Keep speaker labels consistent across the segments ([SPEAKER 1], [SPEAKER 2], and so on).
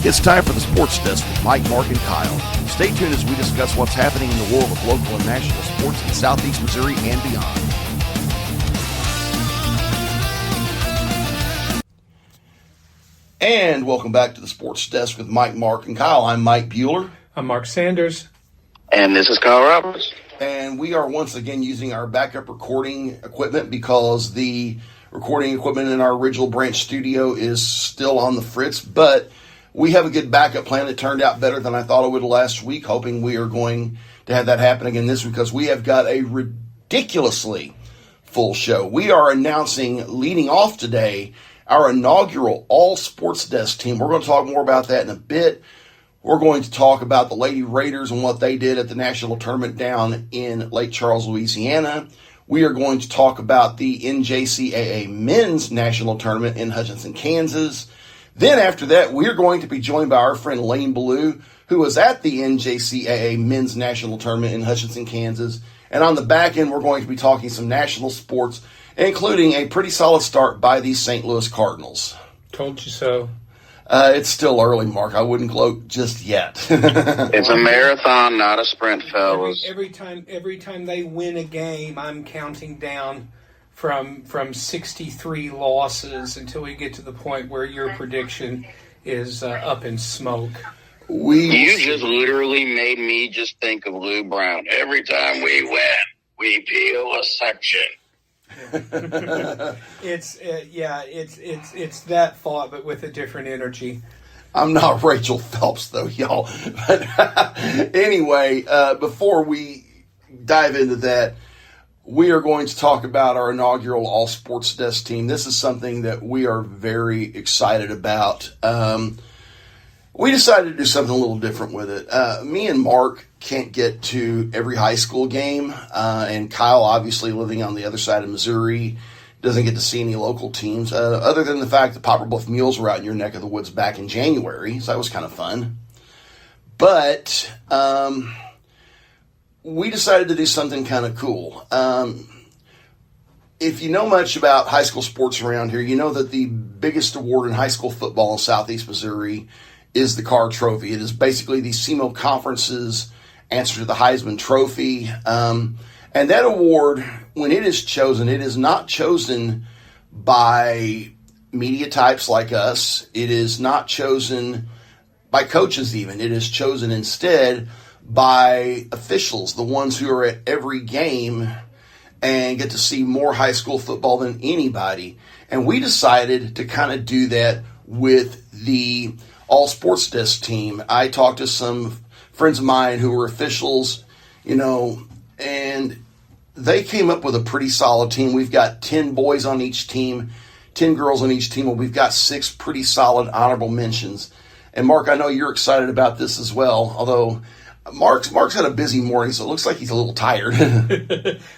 [SPEAKER 1] It's time for the Sports Desk with Mike, Mark, and Kyle. Stay tuned as we discuss what's happening in the world of local and national sports in Southeast Missouri and beyond. And welcome back to the Sports Desk with Mike, Mark, and Kyle. I'm Mike Bueller.
[SPEAKER 2] I'm Mark Sanders.
[SPEAKER 3] And this is Carl Roberts.
[SPEAKER 1] And we are once again using our backup recording equipment because the recording equipment in our original branch studio is still on the fritz, but we have a good backup plan. It turned out better than I thought it would last week, hoping we are going to have that happen again this week because we have got a ridiculously full show. We are announcing, leading off today, our inaugural All Sports Desk team. We're going to talk more about that in a bit. We're going to talk about the Lady Raiders and what they did at the national tournament down in Lake Charles, Louisiana. We are going to talk about the NJCAA men's national tournament in Hutchinson, Kansas. Then after that, we're going to be joined by our friend Lane Ballou, who was at the NJCAA men's national tournament in Hutchinson, Kansas. And on the back end, we're going to be talking some national sports, including a pretty solid start by the St. Louis Cardinals.
[SPEAKER 2] Told you so.
[SPEAKER 1] It's still early, Mark. I wouldn't gloat just yet.
[SPEAKER 3] It's a marathon, not a sprint, fellas.
[SPEAKER 2] Every time they win a game, I'm counting down from 63 losses until we get to the point where your prediction is up in smoke.
[SPEAKER 3] You just literally made me just think of Lou Brown. Every time we win, we peel a section.
[SPEAKER 2] It's that thought, but with a different energy.
[SPEAKER 1] I'm not Rachel Phelps, though, y'all. But anyway, before we dive into that, we are going to talk about our inaugural All Sports Desk team. This is something that we are very excited about. We decided to do something a little different with it. Me and Mark can't get to every high school game, and Kyle, obviously living on the other side of Missouri, doesn't get to see any local teams, other than the fact that Poplar Bluff Mules were out in your neck of the woods back in January, so that was kind of fun. But we decided to do something kind of cool. If you know much about high school sports around here, you know that the biggest award in high school football in Southeast Missouri is the Carr Trophy. It is basically the SEMO Conference's answer to the Heisman Trophy. And that award, when it is chosen, it is not chosen by media types like us. It is not chosen by coaches even. It is chosen instead by officials, the ones who are at every game and get to see more high school football than anybody. And we decided to kind of do that with the All Sports Desk team. I talked to some friends of mine who were officials, and they came up with a pretty solid team. We've got 10 boys on each team, 10 girls on each team, and we've got 6 pretty solid honorable mentions. And Mark, I know you're excited about this as well, although Mark's had a busy morning, so it looks like he's a little tired.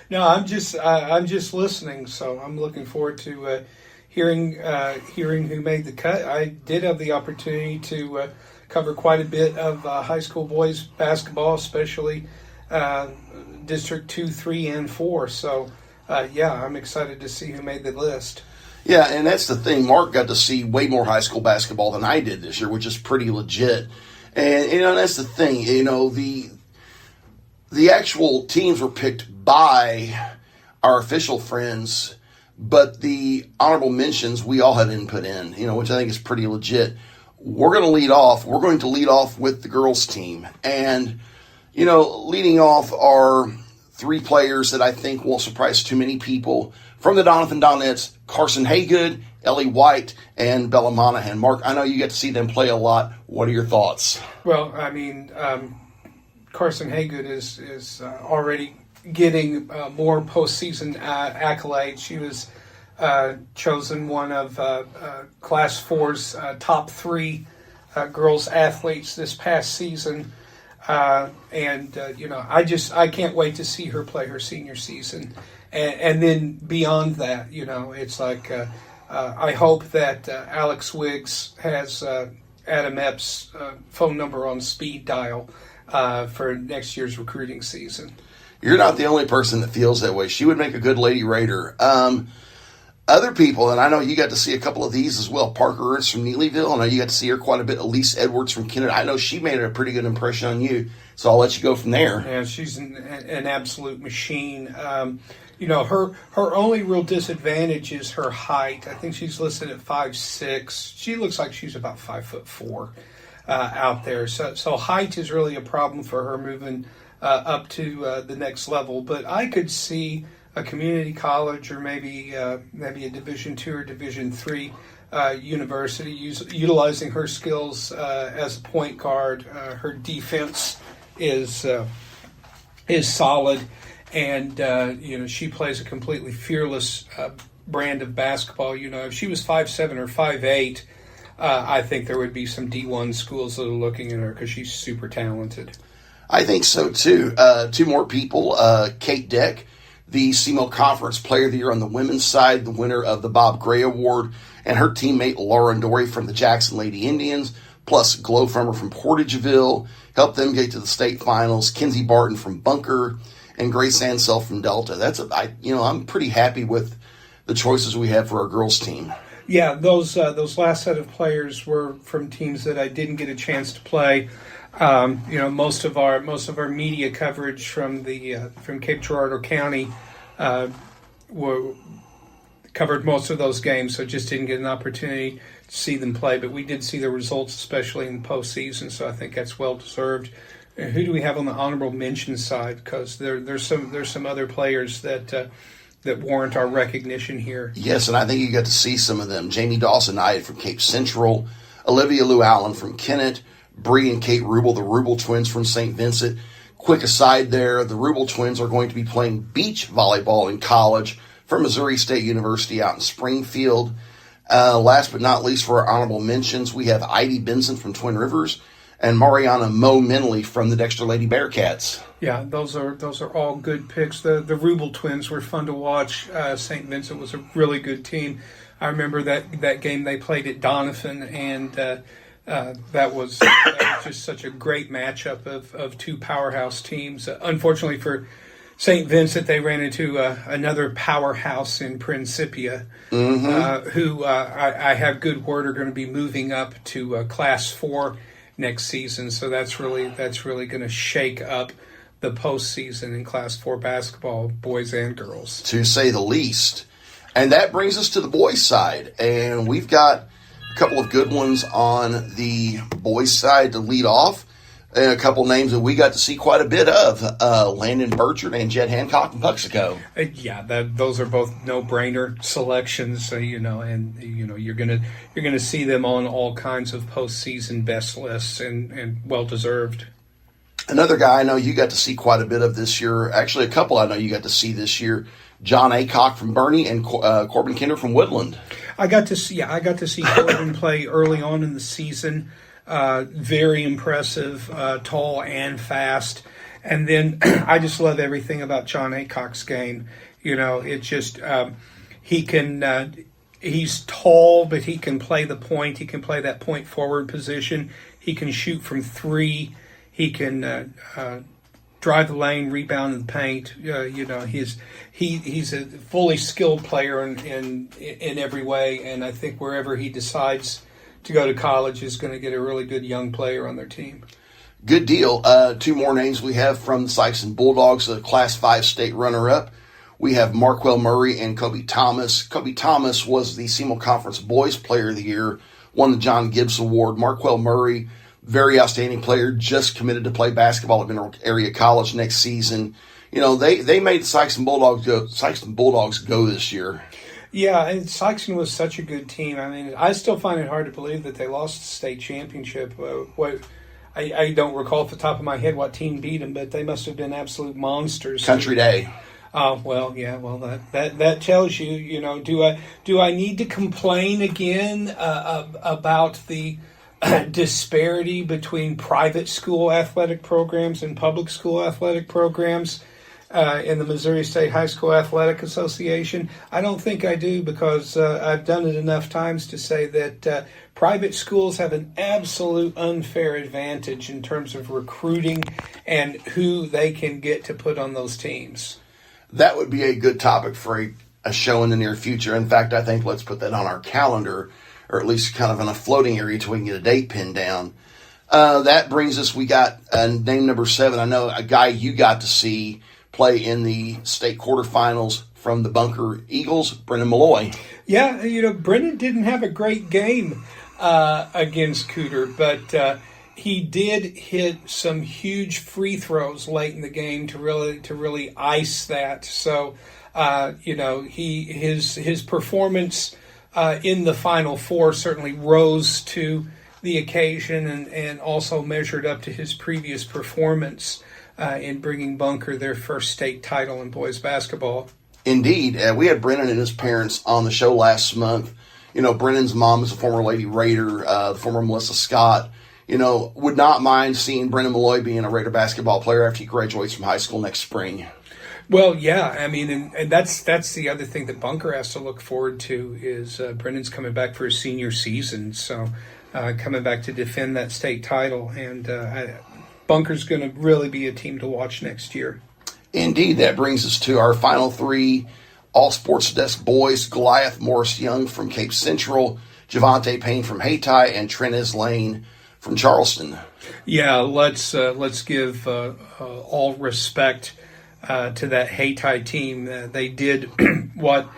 [SPEAKER 2] No, I'm just listening, so I'm looking forward to hearing who made the cut. I did have the opportunity to cover quite a bit of high school boys basketball, especially District 2, 3, and 4. So, I'm excited to see who made the list.
[SPEAKER 1] Yeah, and that's the thing. Mark got to see way more high school basketball than I did this year, which is pretty legit. And, that's the thing. The actual teams were picked by our official friends, but the honorable mentions we all had input in, which I think is pretty legit. We're going to lead off. We're going to lead off with the girls' team. And, leading off are 3 players that I think won't surprise too many people. From the Doniphan Donettes, Carson Haygood, Ellie White, and Bella Monahan. Mark, I know you get to see them play a lot. What are your thoughts?
[SPEAKER 2] Well, I mean, Carson Haygood is already getting more postseason accolades. She was chosen one of Class 4's top 3 girls athletes this past season. I can't wait to see her play her senior season. And then beyond that, it's like I hope that Alex Wiggs has Adam Epps' phone number on speed dial for next year's recruiting season.
[SPEAKER 1] You're not the only person that feels that way. She would make a good Lady Raider. Other people, and I know you got to see a couple of these as well. Parker Ernst from Neelyville. I know you got to see her quite a bit. Elise Edwards from Kennett. I know she made a pretty good impression on you. So I'll let you go from there.
[SPEAKER 2] Yeah, she's an absolute machine. Her only real disadvantage is her height. I think she's listed at 5'6". She looks like she's about 5'4" out there. So height is really a problem for her moving up to the next level. But I could see a community college or maybe a Division II or Division III university utilizing her skills as a point guard. Her defense is solid, and she plays a completely fearless brand of basketball. If she was 5'7" or 5'8", I think there would be some D1 schools that are looking at her because she's super talented.
[SPEAKER 1] I think so too. Two more people. Kate Deck, the CMO Conference Player of the Year on the women's side, the winner of the Bob Gray Award, and her teammate Lauren Dory from the Jackson Lady Indians, plus Glow Frummer from Portageville, helped them get to the state finals. Kinsey Barton from Bunker, and Grace Ansell from Delta. I'm pretty happy with the choices we have for our girls team.
[SPEAKER 2] Yeah, those last set of players were from teams that I didn't get a chance to play. Most of our media coverage from Cape Girardeau County covered most of those games, so just didn't get an opportunity to see them play. But we did see the results, especially in the postseason, so I think that's well deserved. And who do we have on the honorable mention side? Because there's some other players that warrant our recognition here.
[SPEAKER 1] Yes, and I think you got to see some of them. Jamie Dawson-Knight from Cape Central, Olivia Lou Allen from Kennett, Bree and Kate Rubel, the Rubel twins from St. Vincent. Quick aside there, the Rubel twins are going to be playing beach volleyball in college for Missouri State University out in Springfield. Last but not least, for our honorable mentions, we have Ivy Benson from Twin Rivers and Mariana Mo Minley from the Dexter Lady Bearcats.
[SPEAKER 2] Yeah, those are all good picks. The Rubel twins were fun to watch. St. Vincent was a really good team. I remember that game they played at Donovan, and that was just such a great matchup of two powerhouse teams. Unfortunately for St. Vincent, they ran into another powerhouse in Principia, who I have good word are going to be moving up to Class 4 next season. So that's really going to shake up the postseason in Class 4 basketball, boys and girls,
[SPEAKER 1] to say the least. And that brings us to the boys' side, and we've got a couple of good ones on the boys' side to lead off. A couple names that we got to see quite a bit of, Landon Burchard and Jed Hancock from Puxico.
[SPEAKER 2] Those are both no-brainer selections, and you're gonna see them on all kinds of postseason best lists, and well-deserved.
[SPEAKER 1] Another guy I know you got to see quite a bit of this year, actually a couple I know you got to see this year, John Aycock from Bernie and Corbin Kinder from Woodland.
[SPEAKER 2] I got to see Corbin play early on in the season. Very impressive, tall and fast. And then I just love everything about John Aycock's game. It's just he's tall, but he can play the point. He can play that point forward position. He can shoot from three. He can drive the lane, rebound in the paint. He's a fully skilled player in every way. And I think wherever he decides to go to college is going to get a really good young player on their team.
[SPEAKER 1] Good deal. Two more names we have from the Sikeston Bulldogs, the Class 5 state runner-up. We have Marquell Murray and Kobe Thomas. Kobe Thomas was the SEMO Conference Boys Player of the Year, won the John Gibbs Award. Marquell Murray, very outstanding player, just committed to play basketball at Mineral Area College next season. They made the Sikeston Bulldogs go this year.
[SPEAKER 2] Yeah, and Sikeston was such a good team. I mean, I still find it hard to believe that they lost the state championship. I don't recall off the top of my head what team beat them, but they must have been absolute monsters.
[SPEAKER 1] Country Day.
[SPEAKER 2] That tells you, do I need to complain again about the disparity between private school athletic programs and public school athletic programs in the Missouri State High School Athletic Association? I don't think I do, because I've done it enough times to say that private schools have an absolute unfair advantage in terms of recruiting and who they can get to put on those teams.
[SPEAKER 1] That would be a good topic for a show in the near future. In fact, I think let's put that on our calendar, or at least kind of in a floating area till we can get a date pinned down. That brings us, we got name number 7. I know a guy you got to see play in the state quarterfinals from the Bunker Eagles, Brennan Malloy.
[SPEAKER 2] Yeah, Brennan didn't have a great game against Cooter, but he did hit some huge free throws late in the game to really ice that. So, his performance in the Final Four certainly rose to the occasion and also measured up to his previous performance in bringing Bunker their first state title in boys basketball.
[SPEAKER 1] Indeed. We had Brennan and his parents on the show last month. Brennan's mom is a former Lady Raider, the former Melissa Scott. Would not mind seeing Brennan Malloy being a Raider basketball player after he graduates from high school next spring.
[SPEAKER 2] Well, yeah, I mean, and that's the other thing that Bunker has to look forward to is Brennan's coming back for his senior season, so coming back to defend that state title, and Bunker's going to really be a team to watch next year.
[SPEAKER 1] Indeed, that brings us to our final 3 All Sports Desk boys: Goliath Morris Young from Cape Central, Javante Payne from Hayti, and Trenez Lane from Charleston.
[SPEAKER 2] Yeah, let's give all respect to that Hayti team. They did what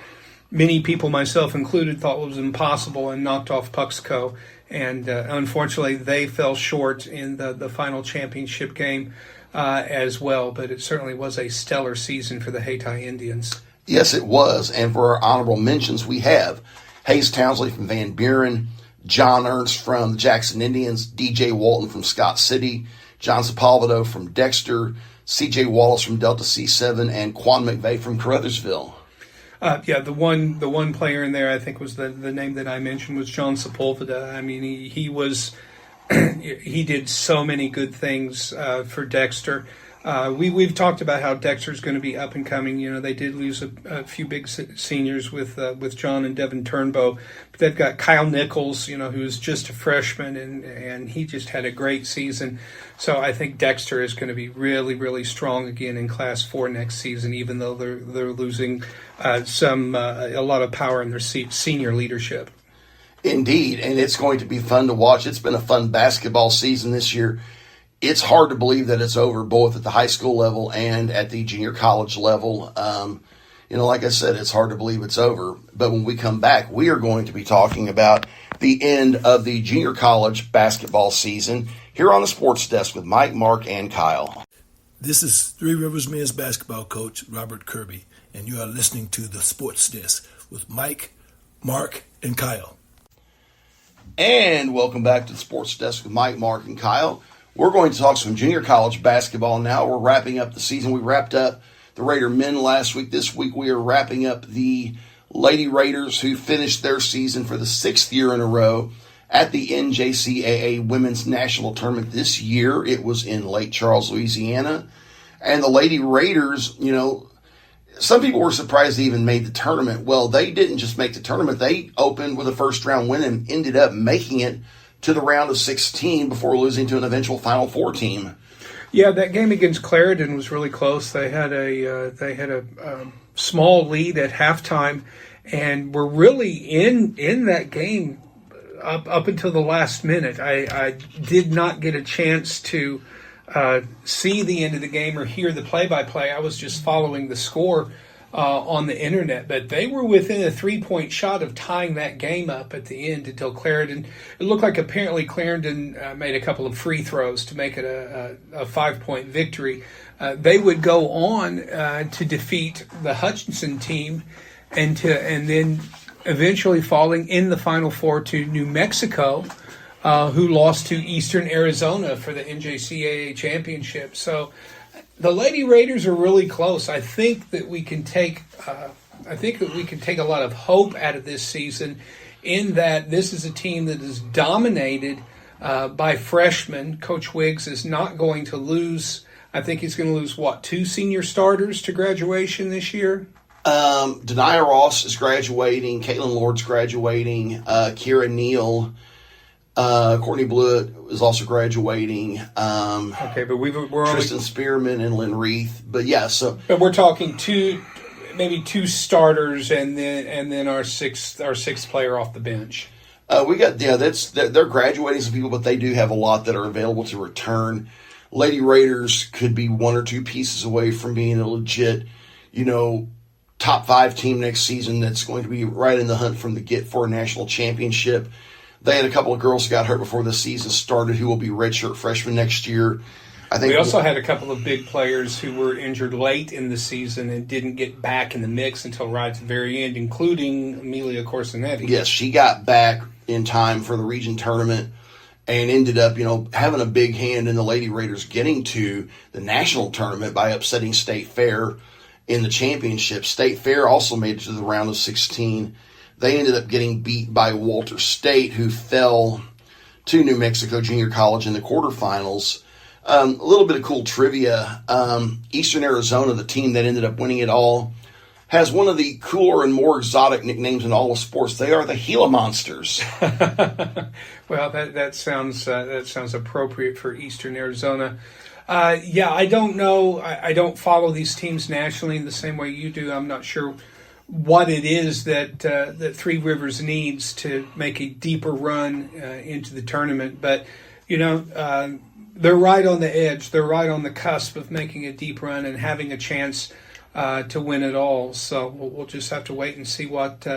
[SPEAKER 2] many people, myself included, thought was impossible and knocked off Puxco. And unfortunately, they fell short in the final championship game as well. But it certainly was a stellar season for the Hayti Indians.
[SPEAKER 1] Yes, it was. And for our honorable mentions, we have Hayes Townsley from Van Buren, John Ernst from the Jackson Indians, DJ Walton from Scott City, John Sepulvedo from Dexter, CJ Wallace from Delta C7, and Quan McVeigh from Caruthersville.
[SPEAKER 2] The one player in there I think was the name that I mentioned was John Sepulveda. I mean, he was he did so many good things for Dexter. We've talked about how Dexter's going to be up and coming. They did lose a few big seniors with John and Devin Turnbow, but they've got Kyle Nichols, who's just a freshman, and he just had a great season. So I think Dexter is going to be really, really strong again in Class 4 next season, even though they're losing a lot of power in their senior leadership.
[SPEAKER 1] Indeed, and it's going to be fun to watch. It's been a fun basketball season this year. It's hard to believe that it's over, both at the high school level and at the junior college level. Like I said, it's hard to believe it's over. But when we come back, we are going to be talking about the end of the junior college basketball season here on the Sports Desk with Mike, Mark, and Kyle.
[SPEAKER 4] This is Three Rivers men's basketball coach Robert Kirby, and you are listening to the Sports Desk with Mike, Mark, and Kyle.
[SPEAKER 1] And welcome back to the Sports Desk with Mike, Mark, and Kyle. We're going to talk some junior college basketball now. We're wrapping up the season. We wrapped up the Raider men last week. This week we are wrapping up the Lady Raiders, who finished their season for the 6th year in a row at the NJCAA Women's National Tournament this year. It was in Lake Charles, Louisiana. And the Lady Raiders, some people were surprised they even made the tournament. Well, they didn't just make the tournament. They opened with a first-round win and ended up making it to the round of 16 before losing to an eventual Final Four team.
[SPEAKER 2] Yeah, that game against Clarendon was really close. They had a small lead at halftime, and were really in that game up until the last minute. I did not get a chance to see the end of the game or hear the play-by-play. I was just following the score on the internet, but they were within a 3-point shot of tying that game up at the end until Clarendon. It looked like apparently Clarendon made a couple of free throws to make it a 5-point victory. They would go on to defeat the Hutchinson team and then eventually falling in the Final Four to New Mexico, who lost to Eastern Arizona for the NJCAA championship. So the Lady Raiders are really close. I think that we can take a lot of hope out of this season, in that this is a team that is dominated by freshmen. Coach Wiggs is not going to lose. I think he's going to lose 2 senior starters to graduation this year.
[SPEAKER 1] Denia Ross is graduating. Caitlin Lord's graduating. Kira Neal. Courtney Blewett is also graduating.
[SPEAKER 2] Okay, but we're
[SPEAKER 1] Tristan Spearman and Lynn Reith. But yeah, so.
[SPEAKER 2] But we're talking maybe 2 starters and then our sixth player off the bench.
[SPEAKER 1] They're graduating some people, but they do have a lot that are available to return. Lady Raiders could be 1 or 2 pieces away from being a legit, top 5 team next season that's going to be right in the hunt for a national championship. They had a couple of girls who got hurt before the season started who will be redshirt freshmen next year. I think
[SPEAKER 2] we also had a couple of big players who were injured late in the season and didn't get back in the mix until right at the very end, including Amelia Corsonetti.
[SPEAKER 1] Yes, she got back in time for the region tournament and ended up, having a big hand in the Lady Raiders getting to the national tournament by upsetting State Fair in the championship. State Fair also made it to the round of 16. They ended up getting beat by Walter State, who fell to New Mexico Junior College in the quarterfinals. A little bit of cool trivia. Eastern Arizona, the team that ended up winning it all, has one of the cooler and more exotic nicknames in all of sports. They are the Gila Monsters.
[SPEAKER 2] Well, that sounds appropriate for Eastern Arizona. I don't know. I don't follow these teams nationally in the same way you do. I'm not sure what it is that Three Rivers needs to make a deeper run into the tournament. But, they're right on the edge. They're right on the cusp of making a deep run and having a chance to win it all. So we'll just have to wait and see what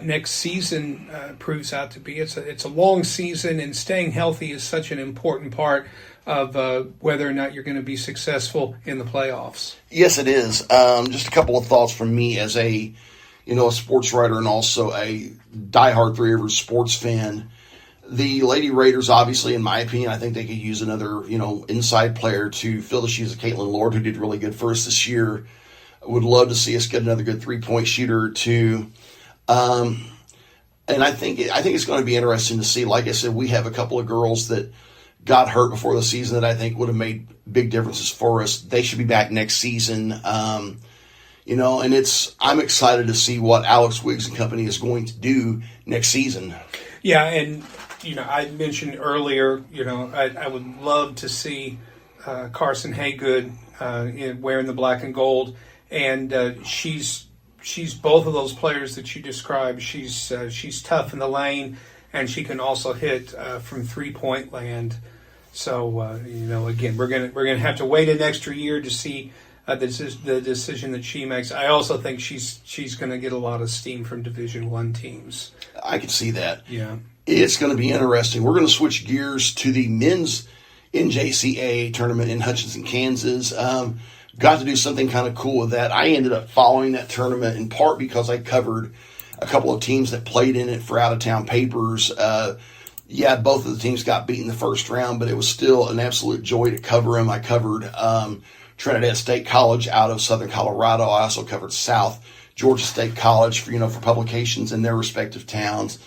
[SPEAKER 2] next season proves out to be. It's a long season, and staying healthy is such an important part of whether or not you're going to be successful in the playoffs.
[SPEAKER 1] Yes, it is. Just a couple of thoughts from me as a sports writer and also a diehard Three Rivers sports fan. The Lady Raiders, obviously, in my opinion, I think they could use another, inside player to fill the shoes of Caitlin Lord, who did really good for us this year. Would love to see us get another good 3-point shooter or two. And I think it's going to be interesting to see. Like I said, we have a couple of girls that got hurt before the season that I think would have made big differences for us. They should be back next season. And I'm excited to see what Alex Wiggs and company is going to do next season.
[SPEAKER 2] Yeah, and I mentioned earlier, I would love to see Carson Haygood wearing the black and gold, and she's both of those players that you described. She's tough in the lane, and she can also hit from 3-point land. So again, we're gonna have to wait an extra year to see the decision that she makes. I also think she's going to get a lot of steam from Division I teams.
[SPEAKER 1] I can see that.
[SPEAKER 2] Yeah.
[SPEAKER 1] It's going to be interesting. We're going to switch gears to the men's NJCAA tournament in Hutchinson, Kansas. Got to do something kind of cool with that. I ended up following that tournament in part because I covered a couple of teams that played in it for out-of-town papers. Both of the teams got beat in the first round, but it was still an absolute joy to cover them. I covered Trinidad State College out of Southern Colorado. I also covered South Georgia State College for publications in their respective towns.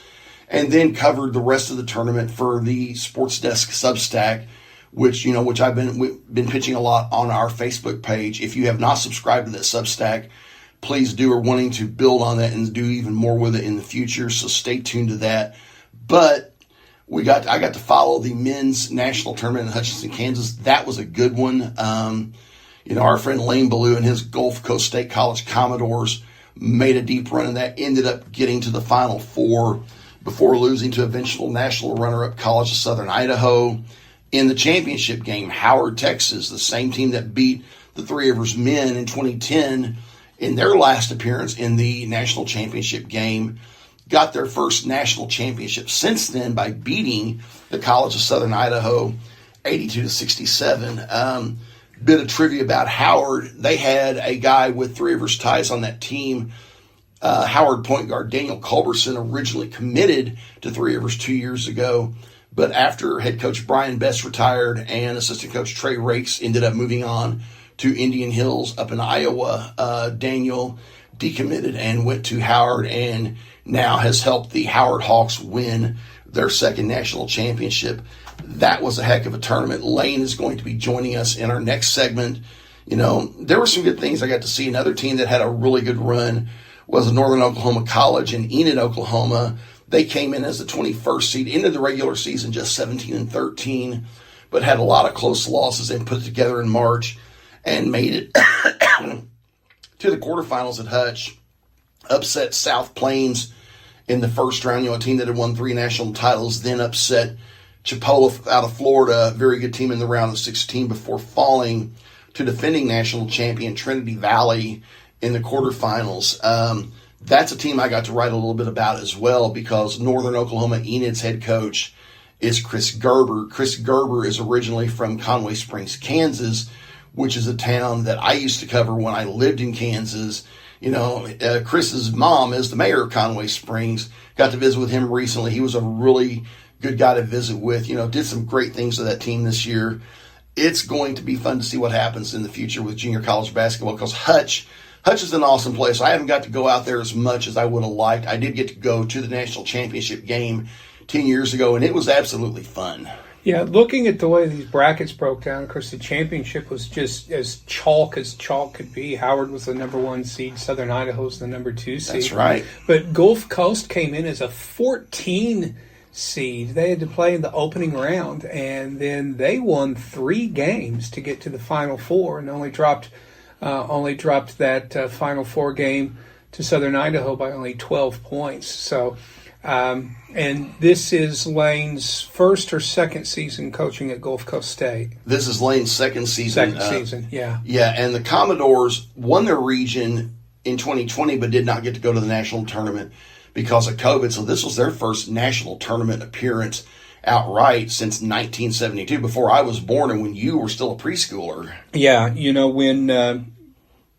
[SPEAKER 1] And then covered the rest of the tournament for the Sports Desk Substack, which I've been pitching a lot on our Facebook page. If you have not subscribed to that Substack, please do. We're wanting to build on that and do even more with it in the future, so stay tuned to that. But I got to follow the men's national tournament in Hutchinson, Kansas. That was a good one. Our friend Lane Ballou and his Gulf Coast State College Commodores made a deep run, and that ended up getting to the Final Four before losing to eventual national runner-up College of Southern Idaho. In the championship game, Howard, Texas, the same team that beat the Three Rivers men in 2010 in their last appearance in the national championship game, got their first national championship since then by beating the College of Southern Idaho 82-67. Bit of trivia about Howard. They had a guy with Three Rivers ties on that team. Howard point guard Daniel Culberson originally committed to Three Rivers 2 years ago, but after head coach Brian Best retired and assistant coach Trey Rakes ended up moving on to Indian Hills up in Iowa, Daniel decommitted and went to Howard and now has helped the Howard Hawks win their second national championship. That was a heck of a tournament. Lane is going to be joining us in our next segment. There were some good things I got to see. Another team that had a really good run was Northern Oklahoma College in Enid, Oklahoma. They came in as the 21st seed into the regular season, just 17-13, but had a lot of close losses and put it together in March and made it to the quarterfinals at Hutch, upset South Plains in the first round, a team that had won 3 national titles, then upset Chipola out of Florida, a very good team in the round of 16, before falling to defending national champion Trinity Valley in the quarterfinals. That's a team I got to write a little bit about as well, because Northern Oklahoma Enid's head coach is Chris Gerber. Chris Gerber is originally from Conway Springs, Kansas, which is a town that I used to cover when I lived in Kansas. Chris's mom is the mayor of Conway Springs. Got to visit with him recently. He was a really good guy to visit with. Did some great things to that team this year. It's going to be fun to see what happens in the future with junior college basketball, because Hutch is an awesome place. I haven't got to go out there as much as I would have liked. I did get to go to the national championship game 10 years ago, and it was absolutely fun.
[SPEAKER 2] Yeah, looking at the way these brackets broke down, of course, the championship was just as chalk could be. Howard was the number 1 seed. Southern Idaho was the number 2 seed.
[SPEAKER 1] That's right.
[SPEAKER 2] But Gulf Coast came in as a 14 seed. They had to play in the opening round, and then they won 3 games to get to the Final Four, and only dropped that Final Four game to Southern Idaho by only 12 points. So. And this is Lane's first or second season coaching at Gulf Coast State.
[SPEAKER 1] This is Lane's second season.
[SPEAKER 2] Yeah.
[SPEAKER 1] Yeah, and the Commodores won their region in 2020, but did not get to go to the national tournament because of COVID. So this was their first national tournament appearance outright since 1972, before I was born and when you were still a preschooler.
[SPEAKER 2] Yeah,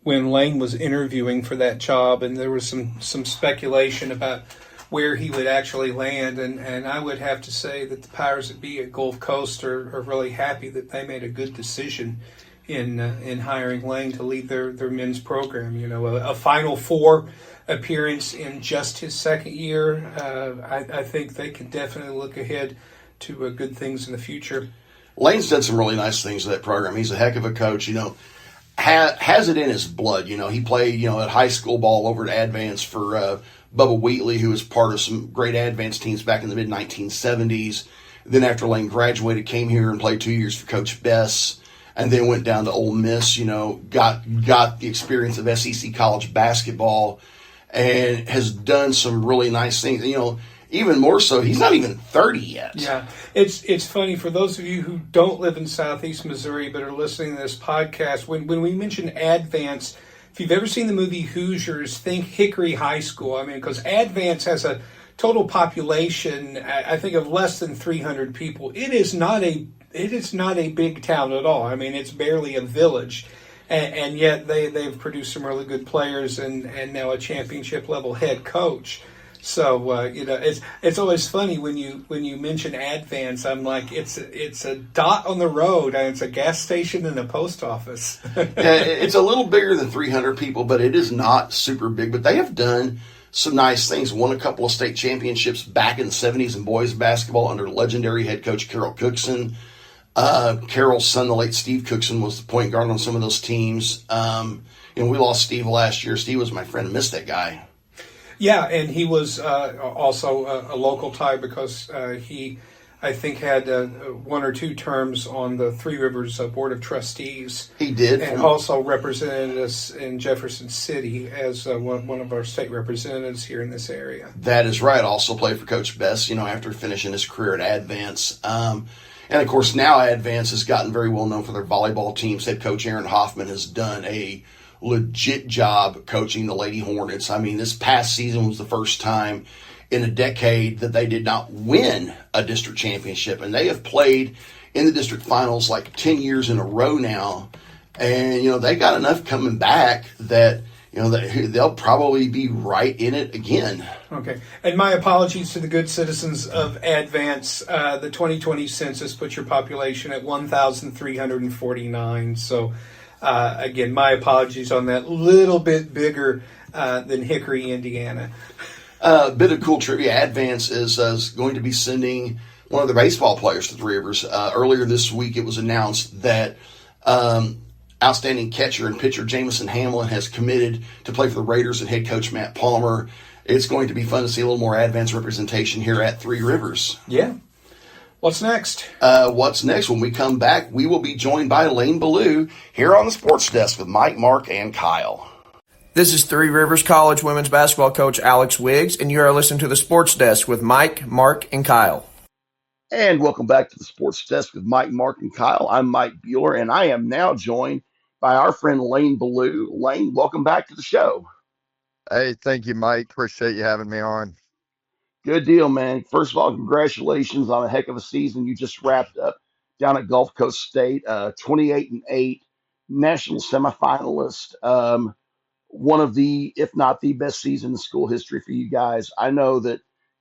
[SPEAKER 2] when Lane was interviewing for that job, and there was some speculation about where he would actually land, and I would have to say that the powers that be at Gulf Coast are really happy that they made a good decision in hiring Lane to lead their men's program. A Final Four appearance in just his second year. I think they can definitely look ahead to good things in the future.
[SPEAKER 1] Lane's done some really nice things with that program. He's a heck of a coach. Has it in his blood. He played at high school ball over at Advance for Bubba Wheatley, who was part of some great Advance teams back in the mid-1970s. Then after Lane graduated, came here and played 2 years for Coach Bess, and then went down to Ole Miss, got the experience of SEC college basketball, and has done some really nice things. Even more so, he's not even 30 yet.
[SPEAKER 2] Yeah, it's funny, for those of you who don't live in Southeast Missouri but are listening to this podcast, when we mention Advance, if you've ever seen the movie Hoosiers, think Hickory High School. Because Advance has a total population, I think, of less than 300 people. It is not a big town at all. It's barely a village, and yet they've produced some really good players and now a championship level head coach. So it's always funny when you mention Advance. I'm like, it's a dot on the road, and it's a gas station and a post office.
[SPEAKER 1] Yeah, it's a little bigger than 300 people, but it is not super big. But they have done some nice things. Won a couple of state championships back in the 70s in boys basketball under legendary head coach Carol Cookson. Carol's son, the late Steve Cookson, was the point guard on some of those teams. We lost Steve last year. Steve was my friend. I missed that guy.
[SPEAKER 2] Yeah, and he was also a local tie because he, I think, had 1 or 2 terms on the Three Rivers Board of Trustees.
[SPEAKER 1] He did.
[SPEAKER 2] And also represented us in Jefferson City as one of our state representatives here in this area.
[SPEAKER 1] That is right. Also played for Coach Bess, after finishing his career at Advance. And, of course, now Advance has gotten very well known for their volleyball teams. Head coach Aaron Hoffman has done a legit job coaching the Lady Hornets. This past season was the first time in a decade that they did not win a district championship, and they have played in the district finals like 10 years in a row now. And they got enough coming back that they'll probably be right in it again.
[SPEAKER 2] Okay, and my apologies to the good citizens of Advance. The 2020 census put your population at 1,349. So. Again, my apologies on that. Little bit bigger than Hickory, Indiana.
[SPEAKER 1] Bit of cool trivia. Advance is going to be sending one of the baseball players to Three Rivers. Earlier this week, it was announced that outstanding catcher and pitcher Jamison Hamlin has committed to play for the Raiders, and head coach Matt Palmer. It's going to be fun to see a little more Advance representation here at Three Rivers.
[SPEAKER 2] Yeah. What's next?
[SPEAKER 1] When we come back, we will be joined by Lane Ballou here on the Sports Desk with Mike, Mark, and Kyle.
[SPEAKER 5] This is Three Rivers College women's basketball coach Alex Wiggs, and you are listening to the Sports Desk with Mike, Mark, and Kyle.
[SPEAKER 1] And welcome back to the Sports Desk with Mike, Mark, and Kyle. I'm Mike Bueller, and I am now joined by our friend Lane Ballou. Lane, welcome back to the show.
[SPEAKER 6] Hey, thank you, Mike. Appreciate you having me on.
[SPEAKER 1] Good deal, man. First of all, congratulations on a heck of a season you just wrapped up down at Gulf Coast State, 28-8, national semifinalist. One of the, if not the best season in school history for you guys. I know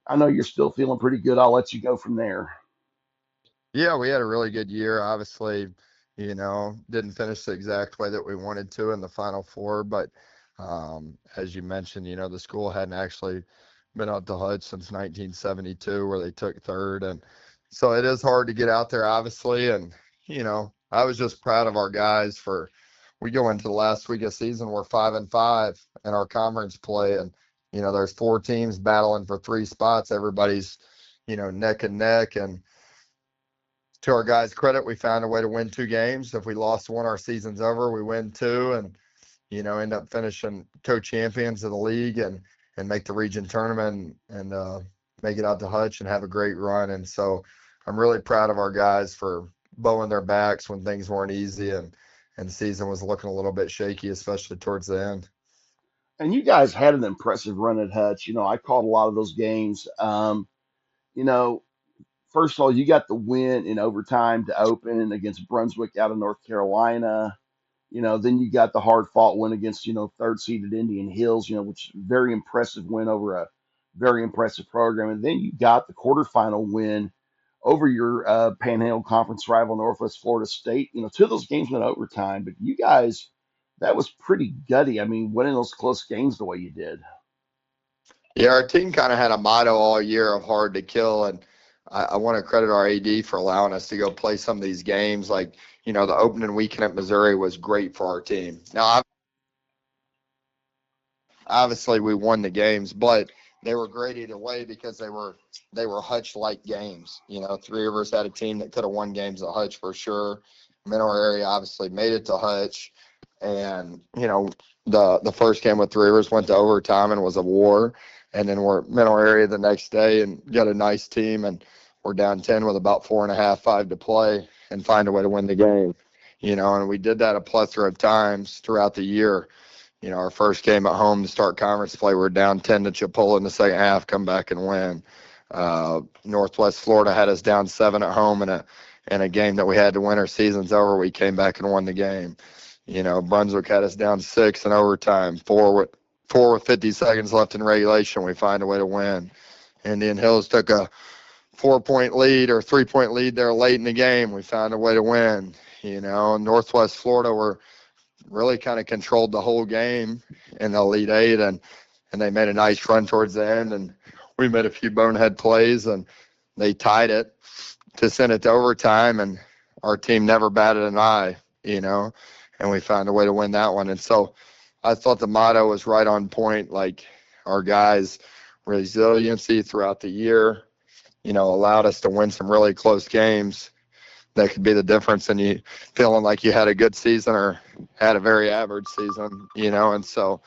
[SPEAKER 1] you're still feeling pretty good. I'll let you go from there.
[SPEAKER 6] Yeah, we had a really good year. Obviously, didn't finish the exact way that we wanted to in the Final Four, but as you mentioned, the school hadn't actually been out to Hutch since 1972, where they took third, and so it is hard to get out there, obviously. And I was just proud of our guys for. We go into the last week of season, we're 5-5 in our conference play, and there's 4 teams battling for 3 spots. Everybody's neck and neck, and to our guys' credit, we found a way to win 2 games. If we lost one, our season's over. We win 2, and end up finishing co-champions of the league and make the region tournament and make it out to Hutch and have a great run. And so I'm really proud of our guys for bowing their backs when things weren't easy and the season was looking a little bit shaky, especially towards the end.
[SPEAKER 1] And you guys had an impressive run at Hutch. I called a lot of those games. You know, First of all, you got the win in overtime to open against Brunswick out of North Carolina. Then you got the hard fought win against, third seeded Indian Hills, which is a very impressive win over a very impressive program. And then you got the quarterfinal win over your Panhandle Conference rival, Northwest Florida State. 2 of those games went overtime, but you guys, that was pretty gutty. I mean, winning those close games the way you did.
[SPEAKER 6] Yeah, our team kind of had a motto all year of hard to kill, and I want to credit our AD for allowing us to go play some of these games. Like, the opening weekend at Missouri was great for our team. Now, obviously, we won the games, but they were great either way because they were Hutch-like games. Three of us had a team that could have won games at Hutch for sure. Menor area obviously made it to Hutch, and the first game with Three Rivers went to overtime and was a war. And then we're Menor area the next day and got a nice team, and we're down 10 with about 4.5, 5 to play and find a way to win the game. And we did that a plethora of times throughout the year. Our first game at home to start conference play, we're down 10 to Chipola in the second half, come back and win. Northwest Florida had us down 7 at home in a game that we had to win. Our season's over. We came back and won the game. Brunswick had us down 6 in overtime, 4 with 50 seconds left in regulation. We find a way to win. Indian Hills took a 4-point lead or 3-point lead there late in the game. We found a way to win. Northwest Florida were really kind of controlled the whole game in the Elite 8, and they made a nice run towards the end, and we made a few bonehead plays, and they tied it to send it to overtime, and our team never batted an eye, and we found a way to win that one. And so I thought the motto was right on point, like our guys' resiliency throughout the year, allowed us to win some really close games that could be the difference in you feeling like you had a good season or had a very average season, and so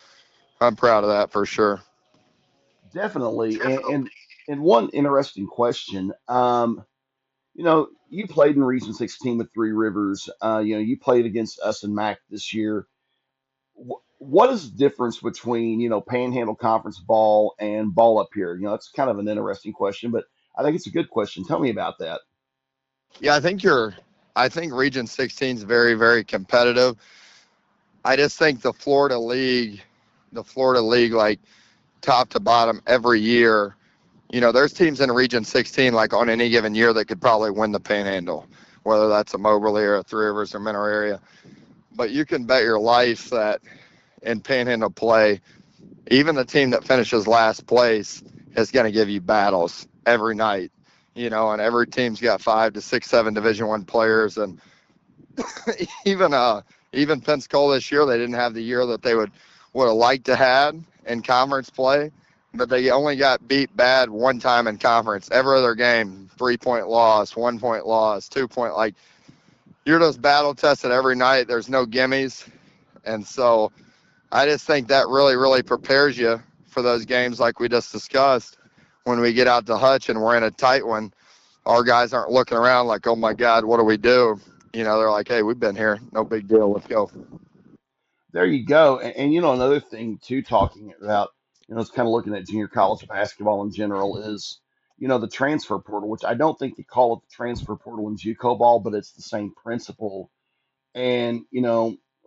[SPEAKER 6] I'm proud of that for sure.
[SPEAKER 1] Definitely. And one interesting question. You played in Region 16 with Three Rivers. You played against us and MAC this year. What is the difference between, Panhandle Conference ball and ball up here? It's kind of an interesting question, but I think it's a good question. Tell me about that.
[SPEAKER 6] Yeah, I think Region 16 is very, very competitive. I just think the Florida League, like top to bottom every year, there's teams in Region 16, like on any given year, that could probably win the Panhandle, whether that's a Moberly or a Three Rivers or Menor area. But you can bet your life that in Panhandle play, even the team that finishes last place is going to give you battles every night, and every team's got 5 to 6, 7 Division I players. And even Pensacola this year, they didn't have the year that they would have liked to had in conference play, but they only got beat bad one time in conference. Every other game, 3-point loss, 1-point loss, 2-point, like you're just battle tested every night. There's no gimmies. And so I just think that really, really prepares you for those games like we just discussed. When we get out to Hutch and we're in a tight one, our guys aren't looking around like, oh, my God, what do we do? They're like, hey, we've been here. No big deal. Let's go.
[SPEAKER 1] There you go. And another thing too, talking about, it's kind of looking at junior college basketball in general is, the transfer portal, which I don't think you call it the transfer portal in JUCO ball, but it's the same principle. And,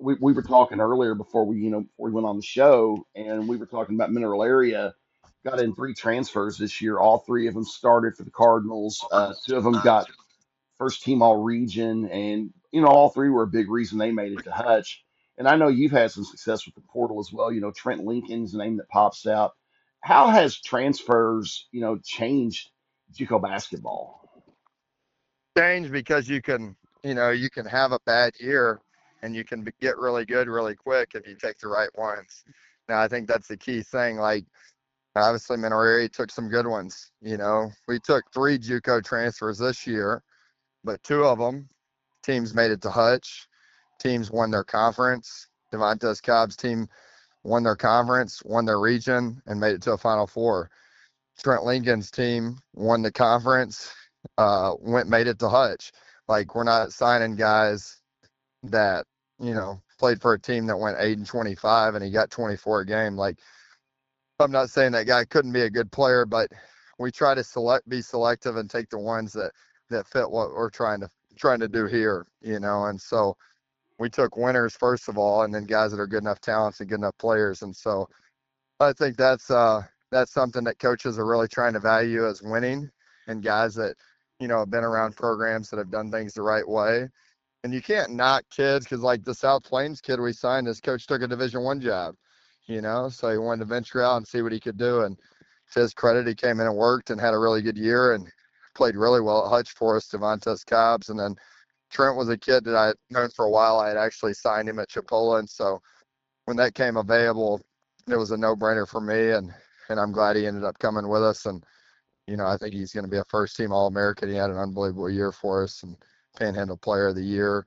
[SPEAKER 1] we were talking earlier before we went on the show, and we were talking about Mineral Area got in 3 transfers this year. All 3 of them started for the Cardinals. 2 of them got first team all region, and all 3 were a big reason they made it to Hutch. And I know you've had some success with the portal as well. Trent Lincoln's the name that pops out. How has transfers changed JUCO basketball?
[SPEAKER 6] Change because you can have a bad year and you can get really good really quick if you take the right ones. Now, I think that's the key thing. Like, obviously, Mineral took some good ones. We took 3 JUCO transfers this year, but 2 of them, teams made it to Hutch. Teams won their conference. Devontae Cobb's team won their conference, won their region, and made it to a Final Four. Trent Lincoln's team won the conference, made it to Hutch. Like, we're not signing guys that, played for a team that went 8-25 and he got 24 a game. Like, I'm not saying that guy couldn't be a good player, but we try to be selective and take the ones that fit what we're trying to do here, and so we took winners first of all, and then guys that are good enough talents and good enough players. And so I think that's something that coaches are really trying to value as winning, and guys that, have been around programs that have done things the right way. And you can't knock kids because, like, the South Plains kid we signed, his coach took a Division I job, so he wanted to venture out and see what he could do. And to his credit, he came in and worked and had a really good year and played really well at Hutch for us, Devontae Cobbs. And then Trent was a kid that I had known for a while. I had actually signed him at Chipola, and so when that came available, it was a no-brainer for me, and I'm glad he ended up coming with us. And I think he's going to be a first-team All-American. He had an unbelievable year for us and Panhandle Player of the Year.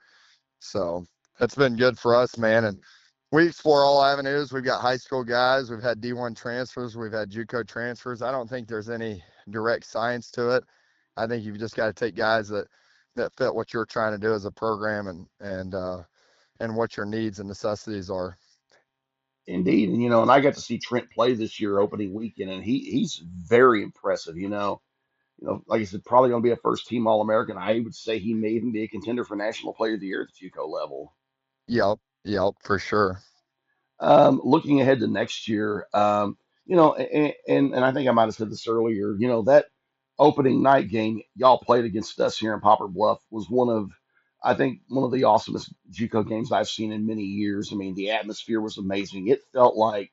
[SPEAKER 6] So that's been good for us, man. And we explore all avenues. We've got high school guys. We've had D1 transfers. We've had JUCO transfers. I don't think there's any direct science to it. I think you've just got to take guys that fit what you're trying to do as a program and what your needs and necessities are.
[SPEAKER 1] Indeed, and I got to see Trent play this year opening weekend, and he's very impressive. Like I said, probably going to be a first team All American. I would say he may even be a contender for National Player of the Year at the JUCO level.
[SPEAKER 6] Yep, for sure.
[SPEAKER 1] Looking ahead to next year, and I think I might have said this earlier. That opening night game y'all played against us here in Poplar Bluff was one of the awesomest JUCO games I've seen in many years. I mean, the atmosphere was amazing. It felt like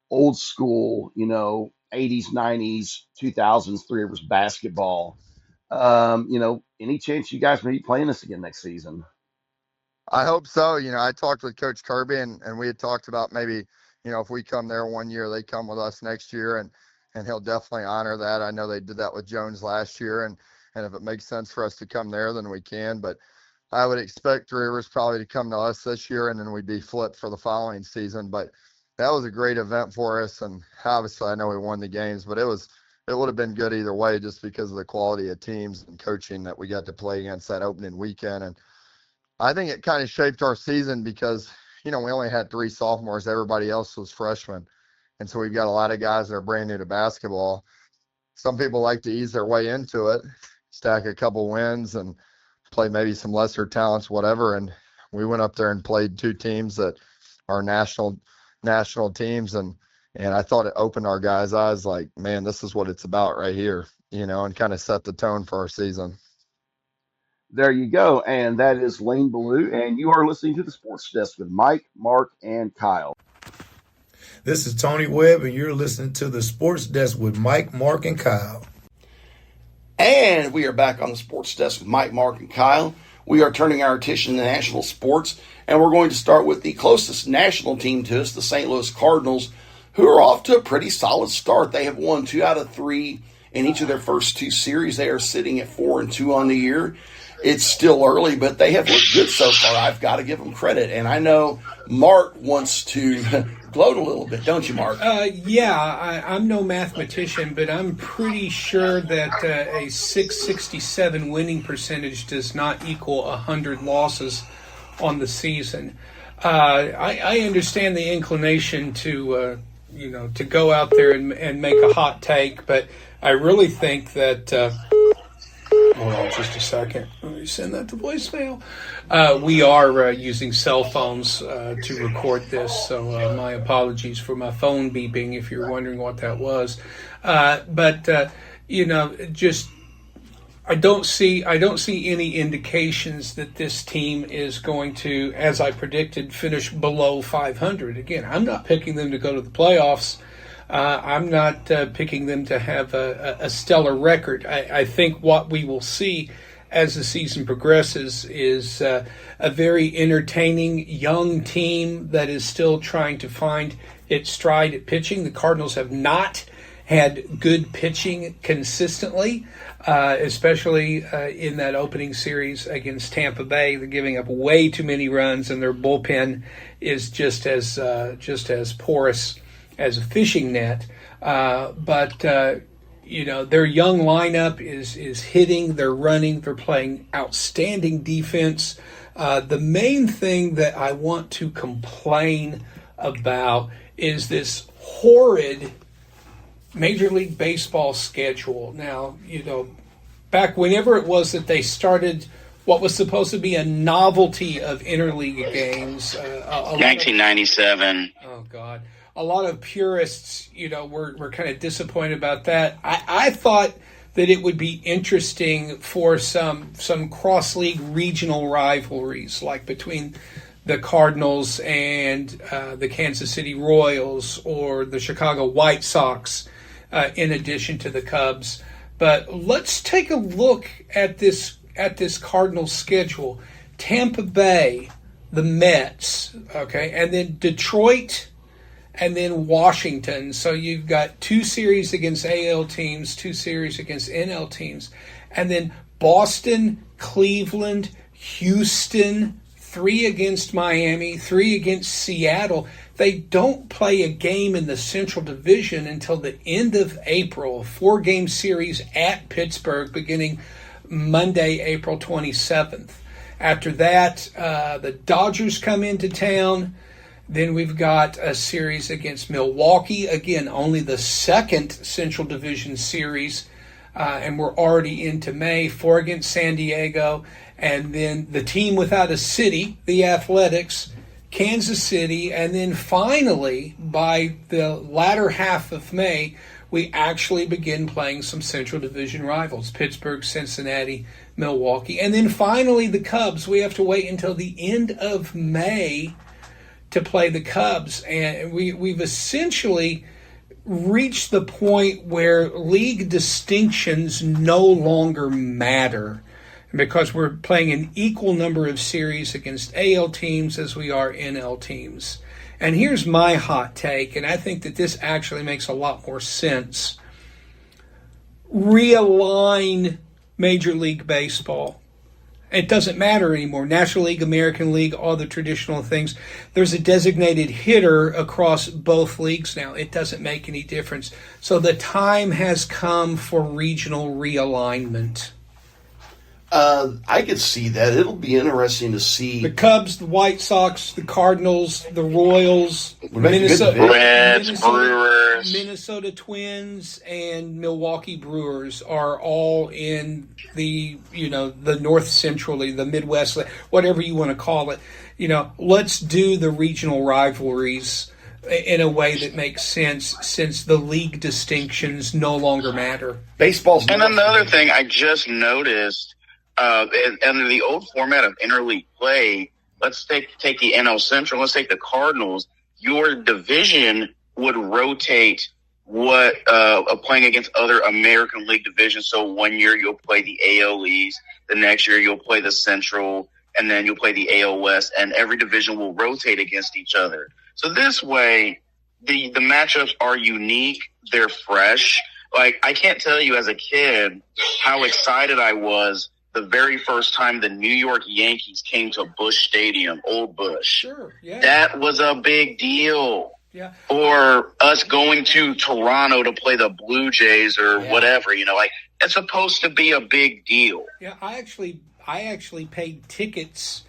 [SPEAKER 1] old school, 80s, 90s, 2000s, Three Rivers basketball. Any chance you guys may be playing us again next season?
[SPEAKER 6] I hope so. I talked with Coach Kirby, and we had talked about maybe, if we come there one year, they come with us next year, and he'll definitely honor that. I know they did that with Jones last year, and if it makes sense for us to come there, then we can. But I would expect Three Rivers probably to come to us this year, and then we'd be flipped for the following season. But that was a great event for us, and obviously I know we won the games, but it would have been good either way just because of the quality of teams and coaching that we got to play against that opening weekend. And I think it kind of shaped our season because, we only had 3 sophomores. Everybody else was freshmen. And so we've got a lot of guys that are brand new to basketball. Some people like to ease their way into it, stack a couple wins and play maybe some lesser talents, whatever. And we went up there and played 2 teams that are national teams. And I thought it opened our guys' eyes like, man, this is what it's about right here, and kind of set the tone for our season.
[SPEAKER 1] There you go. And that is Lane Ballou. And you are listening to the Sports Desk with Mike, Mark, and Kyle.
[SPEAKER 4] This is Tony Webb, and you're listening to the Sports Desk with Mike, Mark, and Kyle.
[SPEAKER 1] And we are back on the Sports Desk with Mike, Mark, and Kyle. We are turning our attention to national sports, and we're going to start with the closest national team to us, the St. Louis Cardinals, who are off to a pretty solid start. They have won 2 out of 3 in each of their first 2 series. They are sitting at 4-2 on the year. It's still early, but they have looked good so far. I've got to give them credit. And I know Mark wants to gloat a little bit, don't you, Mark?
[SPEAKER 2] I'm no mathematician, but I'm pretty sure that a 667 winning percentage does not equal 100 losses on the season. I understand the inclination to go out there and make a hot take, but I really think that. Hold on just a second. Let me send that to voicemail. We are using cell phones to record this, so my apologies for my phone beeping if you're wondering what that was. Just I don't see any indications that this team is going to, as I predicted, finish below 500. Again, I'm not picking them to go to the playoffs. I'm not picking them to have a stellar record. I think what we will see as the season progresses is a very entertaining young team that is still trying to find its stride at pitching. The Cardinals have not had good pitching consistently, especially in that opening series against Tampa Bay. They're giving up way too many runs, and their bullpen is just as porous as a fishing net. Their young lineup is hitting, they're running, they're playing outstanding defense. The main thing that I want to complain about is this horrid Major League Baseball schedule. Now, back whenever it was that they started what was supposed to be a novelty of interleague games.
[SPEAKER 3] 1997.
[SPEAKER 2] Oh, God. A lot of purists, were kind of disappointed about that. I thought that it would be interesting for some cross-league regional rivalries, like between the Cardinals and the Kansas City Royals or the Chicago White Sox, in addition to the Cubs. But let's take a look at this Cardinals schedule. Tampa Bay, the Mets, okay, and then Detroit, and then Washington. So you've got 2 series against AL teams, 2 series against NL teams. And then Boston, Cleveland, Houston, 3 against Miami, 3 against Seattle. They don't play a game in the Central Division until the end of April, a 4-game series at Pittsburgh beginning Monday, April 27th. After that, the Dodgers come into town. Then we've got a series against Milwaukee. Again, only the 2nd Central Division series, and we're already into May. 4 against San Diego. And then the team without a city, the Athletics, Kansas City. And then finally, by the latter half of May, we actually begin playing some Central Division rivals, Pittsburgh, Cincinnati, Milwaukee. And then finally, the Cubs. We have to wait until the end of May to play the Cubs, and we've essentially reached the point where league distinctions no longer matter because we're playing an equal number of series against AL teams as we are NL teams. And here's my hot take, and I think that this actually makes a lot more sense. Realign Major League Baseball. It doesn't matter anymore. National League, American League, all the traditional things. There's a designated hitter across both leagues now. It doesn't make any difference. So the time has come for regional realignment.
[SPEAKER 1] I could see that. It'll be interesting to see.
[SPEAKER 2] The Cubs, the White Sox, the Cardinals, the Royals,
[SPEAKER 3] Reds, Brewers,
[SPEAKER 2] Minnesota Twins, and Milwaukee Brewers are all in the North Central League, the Midwest, whatever you want to call it. Let's do the regional rivalries in a way that makes sense, since the league distinctions no longer matter.
[SPEAKER 1] Baseball's.
[SPEAKER 3] And another thing I just noticed. Under the old format of interleague play, let's take the NL Central, let's take the Cardinals. Your division would rotate playing against other American League divisions. So one year you'll play the AL East, the next year you'll play the Central, and then you'll play the AL West, and every division will rotate against each other. So this way, the matchups are unique, they're fresh. Like, I can't tell you as a kid how excited I was the very first time the New York Yankees came to Busch Stadium, Old Busch.
[SPEAKER 2] Sure, yeah.
[SPEAKER 3] That was a big deal.
[SPEAKER 2] Yeah.
[SPEAKER 3] Or us going to Toronto to play the Blue Jays or whatever, like it's supposed to be a big deal.
[SPEAKER 2] Yeah, I actually paid tickets